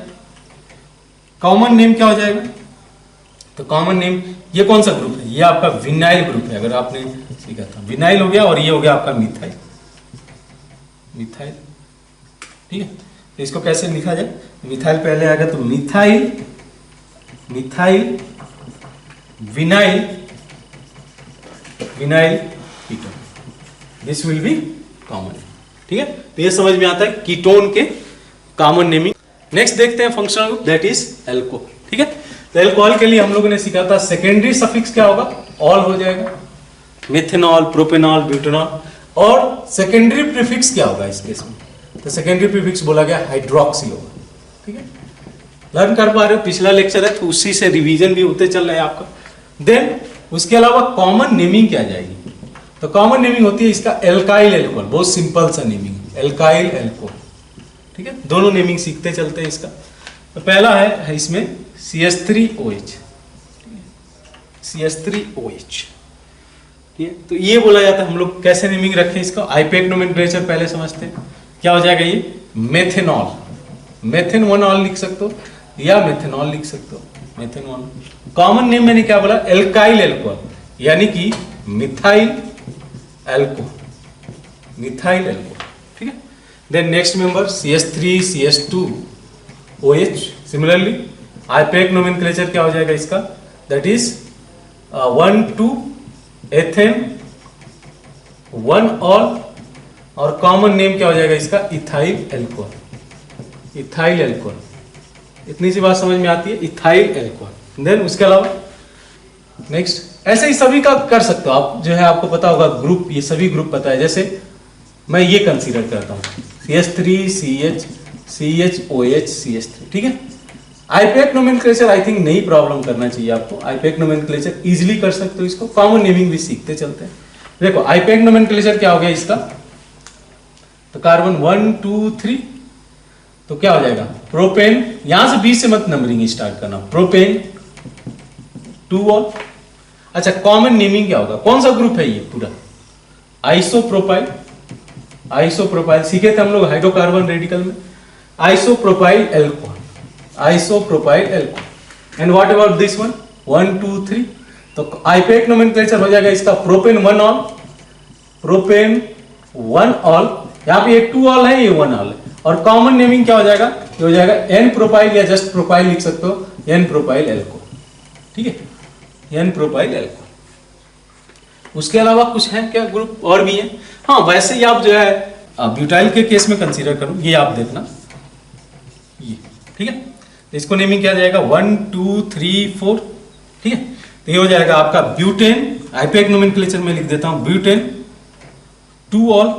कॉमन नेम क्या हो जाएगा, तो कॉमन नेम ये कौन सा ग्रुप है, ये आपका विनाइल ग्रुप है, अगर आपने सीखा था विनाइल हो गया, और ये हो गया आपका मिथाइल, ठीक है। तो इसको कैसे लिखा जाए, मिथाइल पहले आ गया तो methyl vinyl ketone, this will be common, ठीक है। तो ये समझ में आता है कीटोन के कॉमन नेमिंग। नेक्स्ट देखते हैं functional group, that is alcohol, ठीक है। तो एल्कोहल के लिए हम लोगों ने सीखा था सेकेंडरी सफिक्स क्या होगा, ऑल हो जाएगा, मेथेनॉल प्रोपेनॉल ब्यूटेनॉल, और सेकेंडरी प्रीफिक्स क्या होगा इस केस में, तो सेकेंडरी प्रीफिक्स बोला गया हाइड्रोक्सी होगा, ठीक है। लर्न कर पा रहे हो, पिछला लेक्चर है तो उसी से रिवीजन भी होते चल रहा है आपका। देन उसके अलावा कॉमन नेमिंग क्या जाएगी, तो कॉमन नेमिंग होती है इसका एल्काइल एल्कोहल, बहुत सिंपल सा नेमिंग, एल्काइल एल्कोहल, ठीक है। दोनों नेमिंग सीखते चलते हैं इसका। तो पहला है इसमें CH3OH, CH3OH, ठीक है। तो ये बोला जाता है, हम लोग कैसे नेमिंग रखें इसका, आईपैक नोमेनक्लेचर पहले समझते हैं, क्या हो जाएगा ये, मेथेनॉल, मेथेन 1 ऑल लिख सकते हो, या मेथेनॉल लिख सकते हो, मेथेन 1। कॉमन नेम मैंने क्या बोला, एल्काइल एल्कोहल, यानी कि मिथाइल एल्कोहल, ठीक है। Then next member CH3 CH2OH, similarly IUPAC nomenclature क्या हो जाएगा इसका, दैट इज 1 2 एथेन 1 ऑल, और कॉमन नेम क्या हो जाएगा इसका, इथाइल एल्कोहल, इतनी सी बात समझ में आती है, इथाइल एल्कोहल। देन उसके अलावा नेक्स्ट ऐसे ही सभी का कर सकते हो आप, जो है आपको पता होगा ग्रुप, ये सभी ग्रुप पता है, जैसे मैं ये कंसीडर करता हूँ CH3 CHOH CH3, ठीक है। आईपैक नोमेनक्लेचर आई थिंक नहीं प्रॉब्लम करना चाहिए आपको, आईपैक नोमेनक्लेचर इजीली कर सकते हो इसको, कॉमन नेमिंग भी सीखते चलते हैं। देखो आईपैक नोमेनक्लेचर क्या हो गया इसका, तो कार्बन 1 2 3, तो क्या हो जाएगा, प्रोपेन, यहां से 20 से मत नंबरिंग स्टार्ट करना, प्रोपेन 2 ऑल। अच्छा, कॉमन नेमिंग क्या होगा, कौन सा ग्रुप है ये पूरा, आइसोप्रोपाइल सीखे थे हम लोग हाइड्रोकार्बन रेडिकल में, isopropyl alcohol, and what about this one 1 2 3, तो आईपैक नोमेनक्लेचर हो जाएगा इसका प्रोपेन 1 ऑल, यहाँ पे ये 2 ऑल है, ये 1 ऑल है, और कॉमन नेमिंग क्या हो जाएगा, ये हो जाएगा N प्रोपाइल, या जस्ट प्रोपाइल लिख सकते हो, N प्रोपाइल एल्कोहल, ठीक है। N propyl alcohol. उसके अलावा कुछ है क्या ग्रुप और भी है? हाँ, वैसे ही आप जो है ब्यूटाइल के केस में कंसीडर करो, ये आप देखना, ये ठीक है। तो इसको नेमिंग क्या जाएगा 1 2 3 4, ठीक है। तो ये हो जाएगा आपका ब्यूटेन, आईपीएक नोमेनक्लेचर में लिख देता हूं ब्यूटेन 2 ऑल,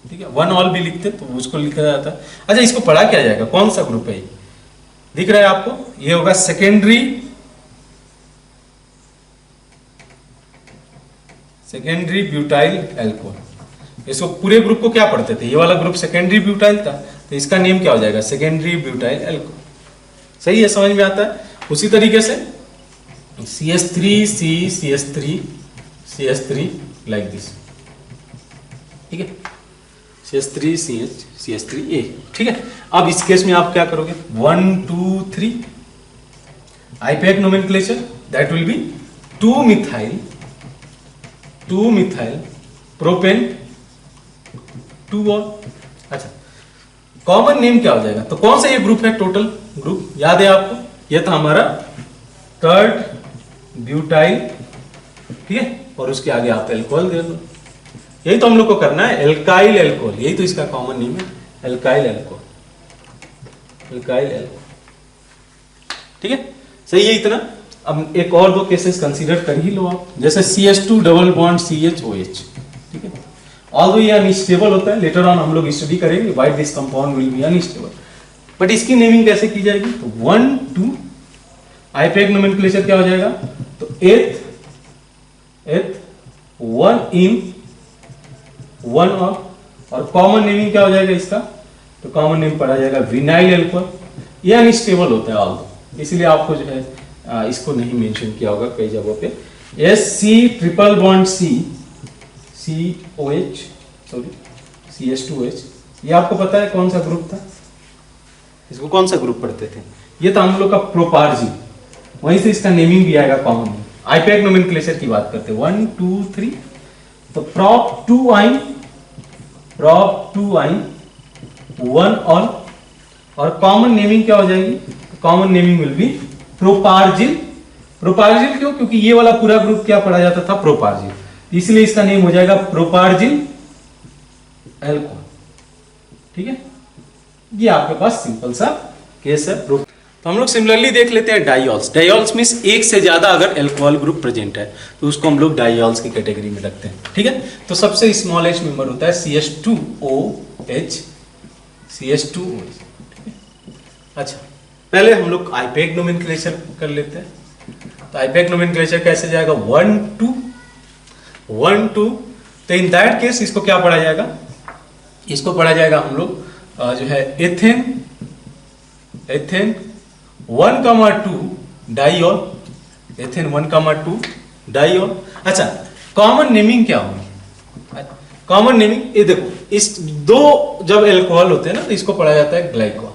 ठीक है। 1 ऑल भी लिखते तो उसको लिखा जाता है। अच्छा, इसको पढ़ा क्या जाएगा, कौन सा ग्रुप है ये दिख रहा है आपको? ये होगा सेकेंडरी ब्यूटाइल एल्कोहल। इसको पूरे ग्रुप को क्या पढ़ते थे, ये वाला ग्रुप सेकेंडरी ब्यूटाइल था, तो इसका नेम क्या हो जाएगा सेकेंडरी ब्यूटाइल एल्कोहल। सही है, समझ में आता है। उसी तरीके से CH3C CH3 CH3 like this, ठीक है। CH3 CH CH3A, ठीक है। अब इस केस में आप क्या करोगे 1 2 3 IUPAC nomenclature that will be 2 methyl propane 2 ol. अच्छा, कॉमन नेम क्या हो जाएगा? तो कौन सा ये ग्रुप है, टोटल ग्रुप याद है आपको? ये था हमारा थर्ड ब्यूटाइल, ठीक है। और उसके आगे आप एल्कोहल दे दो। यही तो हम लोग को करना है, एल्काइल एल्कोहल, यही तो इसका कॉमन नेम है, एल्काइल एल्कोहल, एल्काइल एल्कोहल, ठीक है। सही है इतना। अब एक और 2 केसेस कंसीडर कर ही लो आप, जैसे CH2 डबल बॉन्ड CHOH, ठीक है। ऑल्दो ये अनस्टेबल होता है, लेटर ऑन हम लोग स्टडी करेंगे why this compound will be unstable, but इसकी नेमिंग कैसे की जाएगी? तो 1 2 आईपीएक नोमेनक्लेचर क्या हो जाएगा? तो एथ 1 इन 1 और कॉमन नेमिंग क्या हो जाएगा इसका? तो कॉमन नेम पढ़ा जाएगा विनाइल एल्कोहल। ये अनस्टेबल होता है ऑल्दो, इसलिए आपको जो है इसको नहीं मेंशन किया होगा कई जगहों पे। SC triple bond COH sorry CH2H, ये आपको पता है कौन सा ग्रुप था? इसको कौन सा ग्रुप पढ़ते थे? ये था हम लोग का प्रोपार्जिल, वहीं से इसका नेमिंग भी आएगा कॉमन। आईपीएक नोमेनक्लेचर की बात करते हैं 1 2 3, तो prop 2 आइन 1 ऑल, और कॉमन नेमिंग क्या हो जाएगी? Common naming will be propargyl. Propargyl क्यों? क्योंकि ये वाला पूरा ग्रुप क्या पढ़ा जाता था? प्रोपार्जिल, इसलिए इसका नेम हो जाएगा प्रोपार्जिल एल्कोहल, ठीक है। ये आपके पास सिंपल सा केस है। तो हम लोग सिमिलरली देख लेते हैं डाइऑल्स। डाइऑल्स मींस एक से ज्यादा अगर एल्कोहल ग्रुप प्रेजेंट है तो उसको हम लोग डाइऑल्स की कैटेगरी में रखते हैं, ठीक है। तो सबसे स्मॉलेस्ट मेंबर होता है CH2OH, CH2OH, ठीक है। अच्छा, पहले हम लोग आईपीएक नोमेनक्लेचर कर लेते हैं। तो आईपीएक नोमेनक्लेचर कैसे जाएगा 1 2। तो इन दैट केस इसको क्या पढ़ा जाएगा? इसको पढ़ा जाएगा हम लोग जो है एथेन 1,2 डाइऑल, एथेन 1,2 डाइऑल। अच्छा, कॉमन नेमिंग क्या होगी? कॉमन नेमिंग ये देखो, इस 2 जब एल्कोहल होते हैं ना तो इसको पढ़ा जाता है ग्लाइकॉल,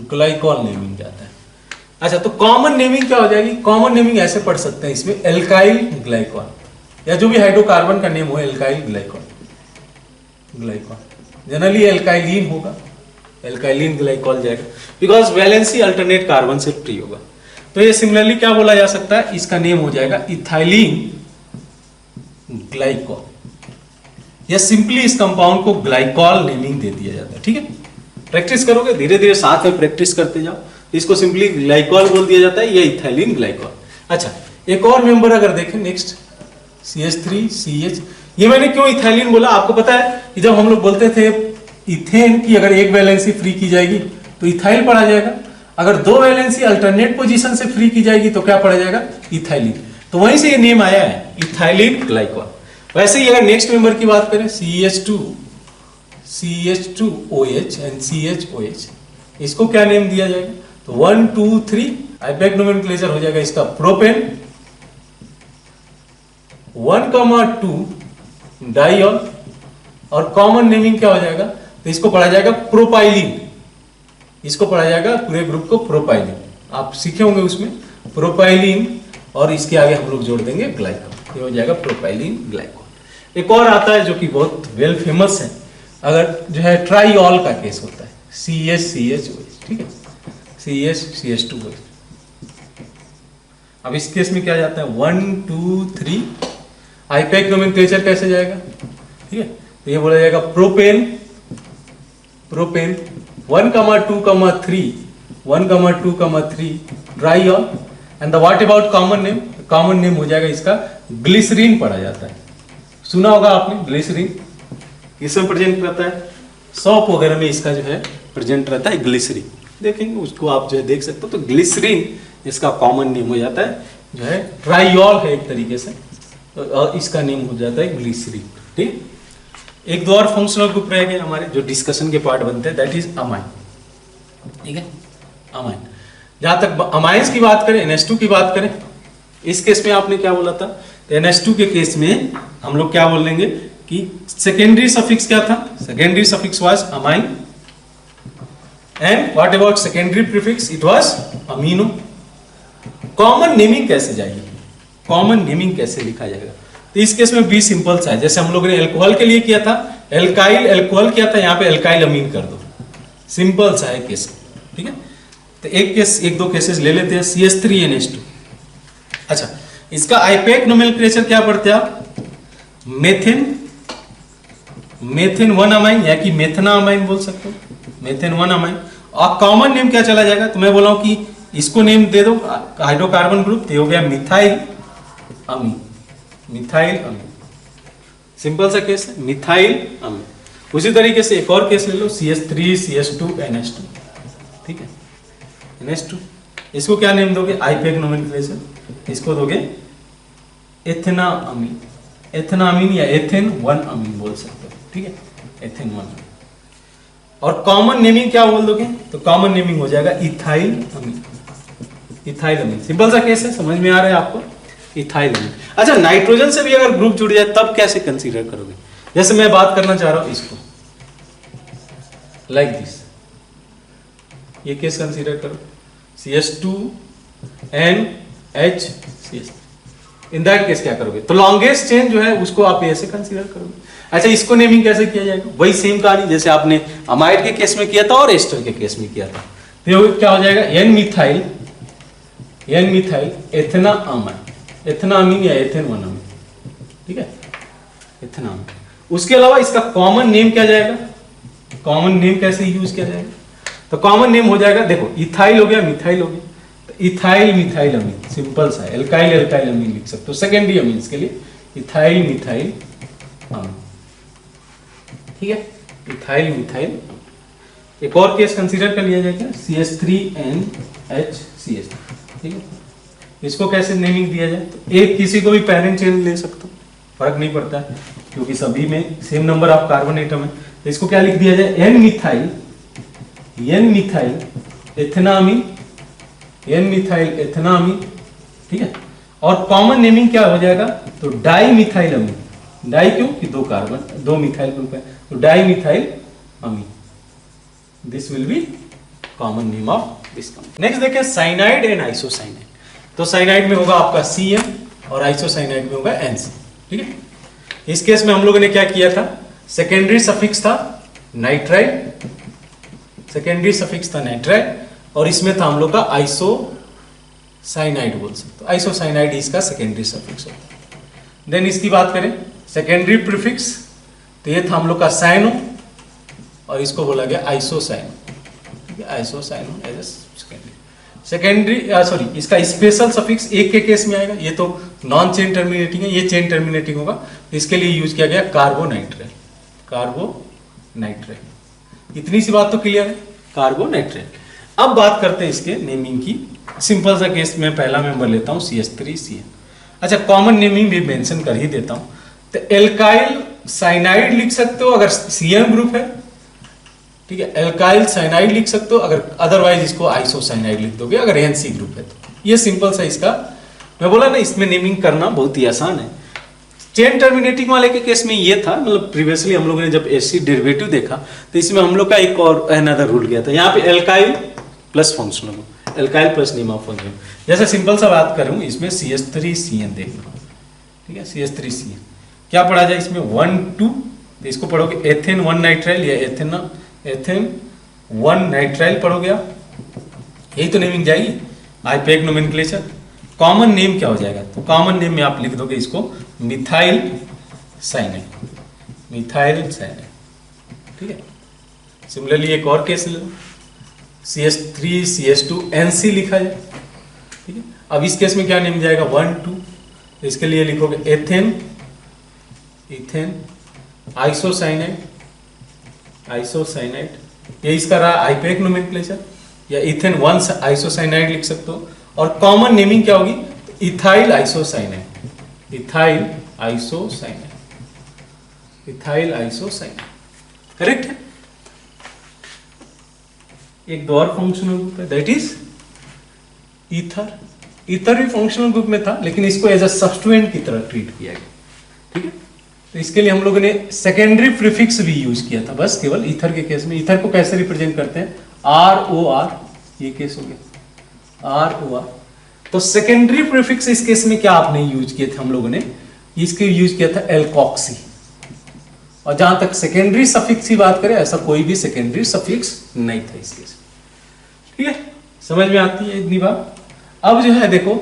ग्लाइकॉल नेमिंग जाता है। अच्छा, तो कॉमन नेमिंग क्या हो जाएगी? कॉमन नेमिंग ऐसे पढ़ सकते हैं इसमें एल्काइल ग्लाइकॉल, या जो भी हाइड्रोकार्बन का नेम हो एल्काइल ग्लाइकॉल, जनरली एल्काइलिन होगा, एल्काइलिन ग्लाइकॉल जाएगा, बिकॉज वैलेंसी अल्टरनेट कार्बन से फ्री होगा। तो ये सिमिलरली क्या बोला जा सकता है? इसका नेम हो जाएगा इथाइलिन ग्लाइकॉल, या सिंपली इस कंपाउंड को ग्लाइकॉल नेमिंग दे दिया जाता है, ठीक है। प्रैक्टिस करोगे, धीरे धीरे साथ में प्रैक्टिस करते जाओ, इसको सिंपली ग्लाइकॉल बोल दिया जाता है, ये इथाइलिन ग्लाइकॉल। अच्छा, एक और मेंबर अगर देखें नेक्स्ट CH3CH, ये मैंने क्यों इथाइलिन बोला? आपको पता है कि जब हम लोग बोलते थे इथेन की अगर एक वैलेंसी फ्री की जाएगी तो इथाइल पढ़ा जाएगा, अगर 2 वैलेंसी अल्टरनेट पोजीशन से फ्री की जाएगी तो क्या पढ़ा जाएगा? इथाइलिन। तो वहीं से ये नेम आया है इथाइलिन ग्लाइकॉल। वैसे ही अगर नेक्स्ट मेंबर की बात करें CH2OH एंड CHOH, इसको क्या नेम दिया जाएगा? तो 1 2 3 आईपीएक नोमेनक्लेचर हो जाएगा इसका प्रोपेन 1,2 डाइऑल, और कॉमन नेमिंग क्या हो जाएगा? तो इसको पढ़ा जाएगा प्रोपाइलिन, इसको पढ़ा जाएगा पूरे ग्रुप को प्रोपाइलिन। आप सीखे होंगे उसमें प्रोपाइलिन, और इसके आगे हम लोग जोड़ देंगे ग्लाइकॉल, ये हो जाएगा प्रोपाइलिन ग्लाइकॉल। एक और आता है जो कि बहुत वेल फेमस है, अगर जो है ट्राइऑल का केस होता है CH CH OH, ठीक है, CH CH2OH। अब इस केस में क्या जाता है 1 2 3, आईपैक नोमेनक्लेचर कैसे जाएगा, ठीक है, तो ये बोला जाएगा propane 1, 2, 3 triol, and the what about common name हो जाएगा इसका ग्लिसरीन पढ़ा जाता है, सुना होगा आपने ग्लिसरीन, इसमें प्रेजेंट रहता है, सॉप वगैरह में इसका जो है प्रेजेंट रहता है ग्लिसरीन, देखेंगे उसको आप जो है देख सकते हो, तो ग्लिसरीन इसका कॉमन नेम हो जाता है, जो है ट्राइऑल है एक तरीके से, तो इसका नेम हो जाता है ग्लिसरीन, ठीक। एक दो और फंक्शनल ग्रुप रह गए हमारे जो डिस्कशन के पार्ट बनते हैं, दैट इज अमाइन, ठीक है, अमाइन। जहां तक अमाइंस की बात करें, NH2 की बात करें, इस केस में आपने क्या बोला था, तो NH2 के केस में हम लोग क्या बोल लेंगे कि सेकेंडरी सफिक्स क्या था, secondary suffix was amine, and what about secondary prefix, it was amino. Common naming कैसे जाएगी, कॉमन नेमिंग कैसे लिखा जाएगा, तो इस केस में भी सिंपल सा है, जैसे हम लोगों ने एल्कोहल के लिए किया था, एल्काइल एल्कोहल किया था, यहाँ पे एल्काइल अमीन कर दो, सिंपल सा है केस, ठीक है। तो एक दो केसेस ले लेते हैं, CH3NH2। अच्छा, इसका आईपैक नोमेनक्लेचर क्या पढ़ते हैं आप, मेथेन 1 अमाइन या कि मेथना अमाइन बोल सकते हो, मेथेन 1 अमाइन। और कॉमन नेम क्या चला जाएगा, तो मैं बोला हूं कि इसको नेम दे दो हाइड्रोकार्बन ग्रुप, तो हो गया मिथाइल अमीन, मिथाइल अमीन, सिंपल सा केस है, मिथाइल अमीन। उसी तरीके से एक और केस ले लो, CH3 CH2 NH2, ठीक है, NH2, इसको क्या नेम दोगे, आईपैक नोमेनक्लेचर, इसको दोगे एथेना अमीन, एथेना अमीन या एथेन 1 अमीन बोल सकते हो, ठीक है, एथेन 1 अमीन। और कॉमन नेमिंग क्या बोल दोगे, तो कॉमन नेमिंग हो जाएगा इथाइल अमीन, इथाइल अमीन, सिंपल सा केस है, समझ में आ रहा है आपको, इथाइल अमीन। अच्छा, नाइट्रोजन से भी अगर ग्रुप जुड़ जाए तब कैसे कंसीडर करोगे, जैसे मैं बात करना चाह रहा हूं इसको लाइक दिस, ये केस कंसीडर करो, CH2NH, इन दैट केस क्या करोगे, तो लॉन्गेस्ट चेन जो है उसको आप ऐसे कंसीडर करोगे। अच्छा, इसको नेमिंग कैसे किया जाएगा, वही सेम कहानी जैसे आपने अमाइड के केस में किया था और एस्टर के केस में किया था, तो क्या हो जाएगा N methyl ethanamine, ethanamine या एथेन 1 अमीन, ठीक है, एथेना अमीन। उसके अलावा इसका कॉमन नेम क्या जाएगा, कॉमन नेम कैसे यूज किया जाएगा, तो कॉमन नेम हो जाएगा, देखो इथाइल हो गया, मिथाइल हो गया, तो इथाइल मिथाइल अमीन, सिंपल सा है, एल्काइल अमीन लिख सकते हो सेकेंडरी अमीन्स के लिए, इथाइल मिथाइल अमीन, ठीक है, इथाइल मिथाइल। एक और केस कंसीडर कर लिया जाएगा, CH3NH, ठीक है, इसको कैसे नेमिंग दिया जाए, तो एक किसी को भी पेरेंट चेन ले सकते हो, फर्क नहीं पड़ता है, क्योंकि सभी में same number of carbon atom है, तो इसको क्या लिख दिया जाए, N मिथाइल एथेनामीन, N मिथाइल एथेनामीन, ठीक है। और कॉमन नेमिंग क्या हो जाएगा, तो डाई मिथाइल अमीन, डाई क्यों कि 2 कार्बन 2 मिथाइल ग्रुप है, तो di methyl amine, this will be common name of this compound. Next देखें साइनाइड एंड आइसोसाइनाइड, तो साइनाइड में होगा आपका CN और आइसोसाइनाइड में होगा NC, ठीक है। इस केस में हम लोगों ने क्या किया था, सेकेंडरी सफिक्स था नाइट्राइल, सेकेंडरी सफिक्स था नाइट्राइल, और इसमें था हम लोग का आइसोसाइनाइड बोल सकते, आइसोसाइनाइड इसका सेकेंडरी सफिक्स होता है। देन इसकी बात करें सेकेंडरी प्रीफिक्स, तो ये था हम लोग का साइनो, और इसको बोला गया आइसोसाइनो, ठीक है, isocyano as a secondary sorry, इसका स्पेशल सफिक्स एक के केस में आएगा, ये तो नॉन चेन टर्मिनेटिंग है, ये चेन टर्मिनेटिंग होगा, इसके लिए यूज किया गया कार्बोनाइट्राइल, कार्बोनाइट्राइल। इतनी सी बात तो क्लियर है, कार्बोनाइट्राइल। अब बात करते हैं इसके नेमिंग की, सिंपल सा केस में पहला मेंबर लेता हूं CH3CN। अच्छा, कॉमन नेमिंग भी मेंशन कर ही देता हूं, तो एल्काइल साइनाइड लिख सकते हो अगर CN ग्रुप है, ठीक है, एल्काइल साइनाइड लिख सकते हो, अगर अदरवाइज इसको आइसोसाइनाइड लिख दोगे अगर NC ग्रुप है तो। ये सिंपल सा इसका, मैं बोला ना इसमें नेमिंग करना बहुत ही आसान है। चेन टर्मिनेटिंग वाले के केस में ये था, मतलब प्रीवियसली हम लोगों ने जब एसिड डेरिवेटिव देखा तो इसमें हम लोग का एक और अनदर रूल गया था, यहाँ पे alkyl plus functional, alkyl plus name of function. जैसे सिंपल सा बात करूं, इसमें CH3CN देख लो, ठीक है, CH3CN क्या पढ़ा जाए इसमें 1 2, तो इसको पढ़ोगे एथेन 1 नाइट्राइल या एथेन 1 नाइट्राइल पढ़ोगे आप, यही तो नेमिंग जाएगी, आईपैक नोमेनक्लेचर। कॉमन नेम क्या हो जाएगा? तो कॉमन नेम में आप लिख दोगे इसको मिथाइल साइनाइड, मिथाइल साइनाइड, ठीक है। सिमिलरली एक और केस ले लो, CH3CH2NC लिखा जाए, ठीक है। अब इस केस में क्या नेम जाएगा? 1 2, इसके लिए लिखोगे एथेन, इथेन आइसोसाइनाइड, आइसोसाइनाइड, ये इसका रहा आईपीएक नोमेनक्लेचर, या इथेन 1 आइसोसाइनाइड लिख सकते हो। और कॉमन नेमिंग क्या होगी? Ethyl isocyanide, ethyl isocyanide, ethyl isocyanide, correct है। एक दो और फंक्शनल ग्रुप है, दैट इज ईथर। ईथर भी फंक्शनल ग्रुप में था, लेकिन इसको एज अ सब्स्टिट्यूएंट की तरह ट्रीट किया गया, ठीक है। तो इसके लिए हम लोगों ने सेकेंडरी प्रीफिक्स भी यूज किया था, बस केवल ईथर के केस में। ईथर को कैसे रिप्रेजेंट करते हैं? ROR, ये केस हो गया ROR। तो सेकेंडरी प्रीफिक्स इस केस में क्या आपने यूज किए थे? हम लोगों ने इसके यूज किया था एल्कॉक्सी। और जहां तक सेकेंडरी सफिक्स की बात करें, ऐसा कोई भी सेकेंडरी सफिक्स नहीं था इस केस, ठीक है। समझ में आती है इतनी बात? अब जो है देखो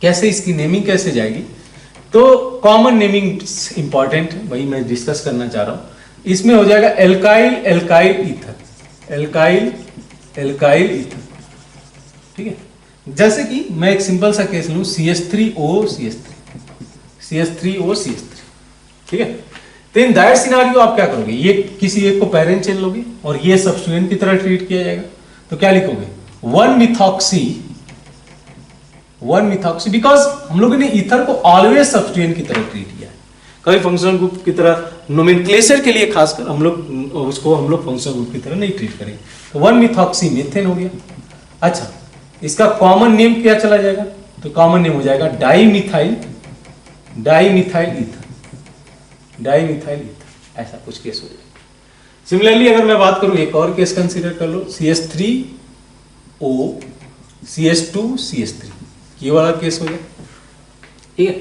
कैसे इसकी नेमिंग कैसे जाएगी। तो कॉमन नेमिंग इंपॉर्टेंट है, वही मैं डिस्कस करना चाह रहा हूं। इसमें हो जाएगा alkyl alkyl ether, alkyl alkyl ether, ठीक है। जैसे कि मैं एक सिंपल सा केस लूं, CH3O CH3, CH3O CH3, ठीक है। तो इन दैट सिनेरियो आप क्या करोगे? ये किसी एक को पैरेंट चेन लोगे और ये सब्स्टिट्यूएंट की तरह ट्रीट किया जाएगा। तो क्या लिखोगे? 1 मिथॉक्सी, 1 मिथॉक्सी, बिकॉज हम लोगों ने ईथर को ऑलवेज सब्स्टिट्यूएंट की तरह ट्रीट किया है। कभी फंक्शनल ग्रुप की तरह नोमेनक्लेचर के लिए खासकर हम लोग उसको फंक्शनल ग्रुप की तरह नहीं ट्रीट करेंगे। तो 1 मिथॉक्सी मीथेन हो गया। अच्छा, इसका कॉमन नेम क्या चला जाएगा? तो कॉमन नेम हो जाएगा dimethyl, dimethyl ether, dimethyl ether, ऐसा कुछ केस हो जाएगा। सिमिलरली अगर मैं बात करूं, एक और केस कंसीडर कर लो, CH3O CH2 CH3, ये वाला केस हो गया, ठीक है।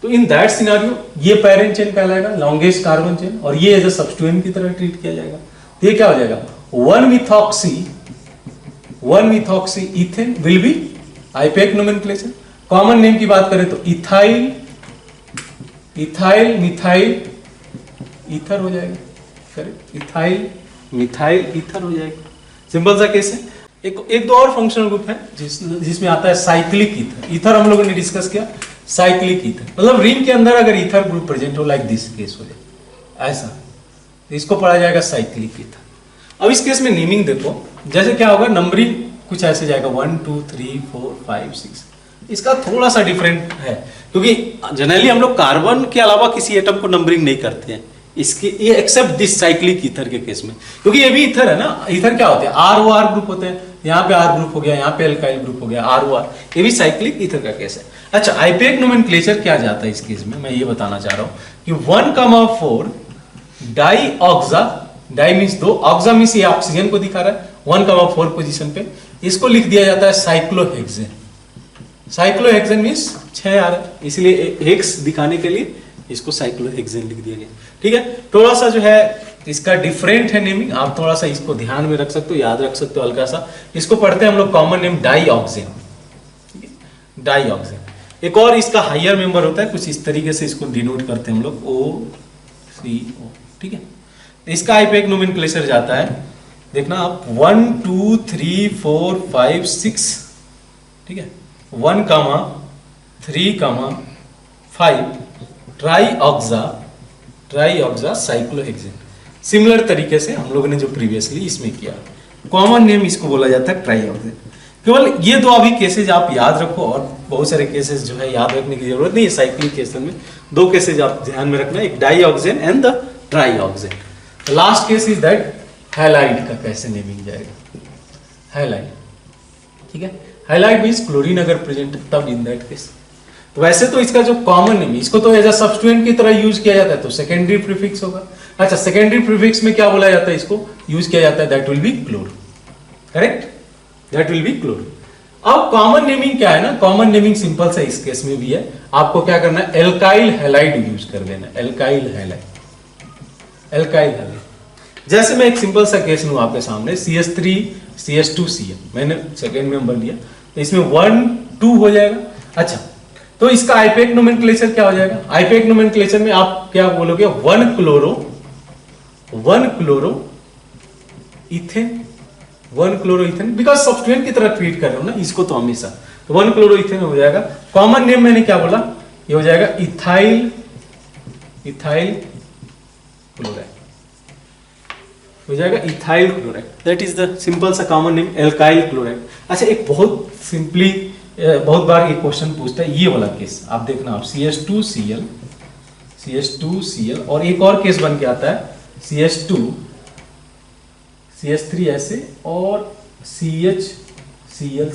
तो इन दैट सिनेरियो ये पेरेंट चेन कहलाएगा, लॉन्गेस्ट कार्बन चेन, और ये एज अ सब्स्टिट्यूएंट की तरह ट्रीट किया जाएगा। तो ये क्या हो जाएगा? 1 methoxy ethane will be IUPAC nomenclature. Common name की बात करें तो इथाइल, इथाइल मिथाइल ईथर हो जाएगा, करेक्ट, इथाइल मिथाइल ईथर हो जाएगा। सिंपल सा केस है। एक दो और फंक्शनल ग्रुप है जिसमें आता है साइक्लिक ईथर। ईथर हम लोगों ने डिस्कस किया, साइक्लिक ईथर मतलब रिंग के अंदर अगर ईथर ग्रुप प्रेजेंट हो, लाइक दिस केस हो जाए ऐसा, तो इसको पढ़ा जाएगा साइक्लिक ईथर। अब इस केस में नेमिंग देखो, जैसे क्या होगा, नंबरिंग कुछ ऐसे जाएगा 1 2 3 4 5 6। इसका थोड़ा सा डिफरेंट है, क्योंकि जनरली हम लोग कार्बन के अलावा किसी एटम को नंबरिंग नहीं करते हैं इसके, ये एक्सेप्ट दिस साइक्लिक ईथर के केस में, क्योंकि ये भी ईथर है ना। ईथर क्या होते हैं? ROR ग्रुप होते हैं, यहाँ पे R ग्रुप हो गया, यहाँ पे एल्काइल ग्रुप हो गया, ROR, ये भी साइक्लिक ईथर का केस है। अच्छा, आईपीएक नोमेनक्लेचर क्या जाता है इस केस में, मैं ये बताना चाह रहा हूँ कि 1,4 डाईऑक्सा, डाई मींस 2, ऑक्सा मींस ये ऑक्सीजन को दिखा रहा है, 1,4 पोजीशन पे इसको लिख दिया जाता है साइक्लोहेक्सेन। साइक्लोहेक्सेन मींस 6 आ रहा है, इसलिए हेक्स दिखाने के लिए इसको साइक्लोहेक्सेन लिख दिया गया, ठीक है। थोड़ा सा जो है इसका डिफरेंट है नेमिंग, आप थोड़ा सा इसको ध्यान में रख सकते हो, याद रख सकते हो हल्का सा। इसको पढ़ते हैं हम लोग कॉमन नेम डाईऑक्सेन, ठीक है, डाईऑक्सेन। एक और इसका हायर मेंबर होता है, कुछ इस तरीके से इसको डिनोट करते हैं हम लोग, OCO, ठीक है। इसका आईपीएक नोमेनक्लेचर जाता है, देखना आप 1 2 3 4 5 6, ठीक है, 1, 3, 5 ट्राईऑक्सा साइक्लोहेक्सेन। सिमिलर तरीके से हम लोगों ने जो प्रीवियसली इसमें किया, कॉमन नेम इसको बोला जाता है ट्राईऑक्सेन। केवल ये दो अभी केसेज आप याद रखो, और बहुत सारे केसेस जो है याद रखने की जरूरत नहीं है। साइक्लिक केस में 2 केसेज आप ध्यान में रखना, एक dioxane and the trioxane. Last case is that halide का कैसे नेमिंग जाएगा, हैलाइड, ठीक है। हैलाइड मींस क्लोरीन अगर प्रेजेंट तब इन दैट केस। तो वैसे तो इसका जो कॉमन नेम, इसको तो एज अ सब्स्टिट्यूएंट की तरह यूज किया जाता है, तो सेकेंडरी प्रीफिक्स होगा। अच्छा, सेकेंडरी प्रीफिक्स में क्या बोला जाता है, इसको यूज किया जाता है, that will be chloro, correct, that will be chloro. अब कॉमन नेमिंग क्या है ना, कॉमन नेमिंग सिंपल सा इस केस में भी है, आपको क्या करना है, एल्काइल हैलाइड यूज कर देना, एल्काइल हैलाइड, एल्काइल हैलाइड। जैसे मैं एक सिंपल सा केस लूं आपके सामने, CH3 CH2 Cl, मैंने सेकेंड मेंबर लिया, तो इसमें 1 2 हो जाएगा, अच्छा, तो इसका आईपीएक नोमेनक्लेचर क्या हो जाएगा? आईपीएक नोमेनक्लेचर में आप क्या बोलोगे? 1 chloro ethane, 1 chloro ethane, because substituent की तरह ट्रीट कर रहे हो ना इसको, तो हमेशा तो 1 क्लोरो इथेन हो जाएगा। कॉमन नेम मैंने क्या बोला? ये हो जाएगा इथाइल क्लोराइड, हो जाएगा ethyl chloride. That is the simple सा कॉमन नेम, एल्काइल क्लोराइड। अच्छा, एक बहुत सिंपली बहुत बार एक क्वेश्चन पूछता है, ये वाला केस आप देखना, आप CH2Cl और एक और केस बन के आता है CH3 ऐसे और CHCl,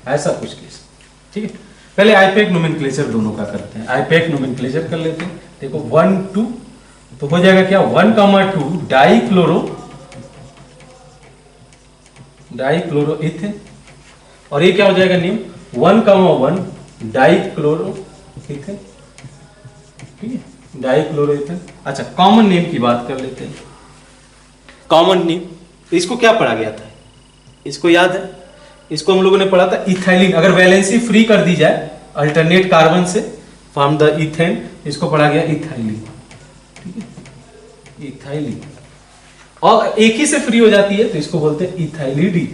ऐसा कुछ केस। ठीक है, पहले आईपीएक नोमेनक्लेचर दोनों का करते हैं। आईपीएक नोमेनक्लेचर कर लेते हैं। देखो 1 2 तो हो जाएगा क्या? 1,2 डाइक्लोरो इथेन, और ये क्या हो जाएगा नेम? 1,1 dichloro ethane. ठीक है, डाइक्लोरो इथेन। अच्छा, कॉमन नेम की बात कर लेते हैं। कॉमन नेम, इसको क्या पढ़ा गया था? इसको याद है? इसको हम लोगों ने पढ़ा था इथाइलिन। अगर वैलेंसी फ्री कर दी जाए अल्टरनेट कार्बन से फॉर्म द इथेन, इसको पढ़ा गया इथाइलिन। ठीक है, इथाइलिन। और एक ही से फ्री हो जाती है तो इसको बोलते हैं इथाइलिडी,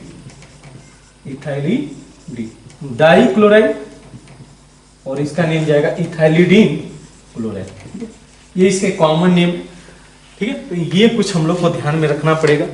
डाइक्लोराइड, और इसका नेम जाएगा इथाइलिडीन क्लोराइड। ये इसके कॉमन नेम। ठीक है, तो ये कुछ हम लोग को ध्यान में रखना पड़ेगा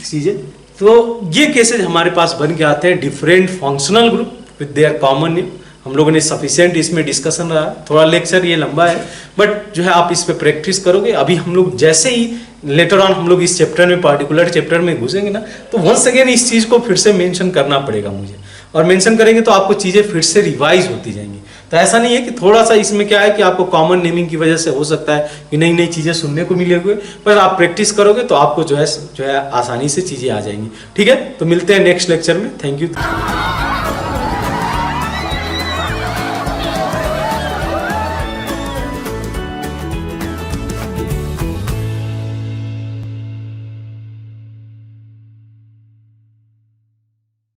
चीजें। तो ये केसेज हमारे पास बन के आते हैं different functional group with their common name. हम लोगों ने सफिशिएंट इसमें डिस्कशन रहा, थोड़ा लेक्चर ये लंबा है, बट जो है आप इस पे प्रैक्टिस करोगे। अभी हम लोग जैसे ही लेटर ऑन हम लोग इस चैप्टर में, पार्टिकुलर चैप्टर में घुसेंगे ना, तो वंस अगेन इस चीज को फिर से मेंशन करना पड़ेगा मुझे, और मेंशन करेंगे तो आपको चीजें फिर से रिवाइज होती जाएंगी। तो ऐसा नहीं है कि थोड़ा सा इसमें क्या है कि आपको कॉमन नेमिंग की वजह से हो सकता है कि नई नई चीजें सुनने को मिलेगी, पर आप प्रैक्टिस करोगे तो आपको जो है आसानी से चीजें आ जाएंगी। ठीक है, तो मिलते हैं नेक्स्ट लेक्चर में। Thank you.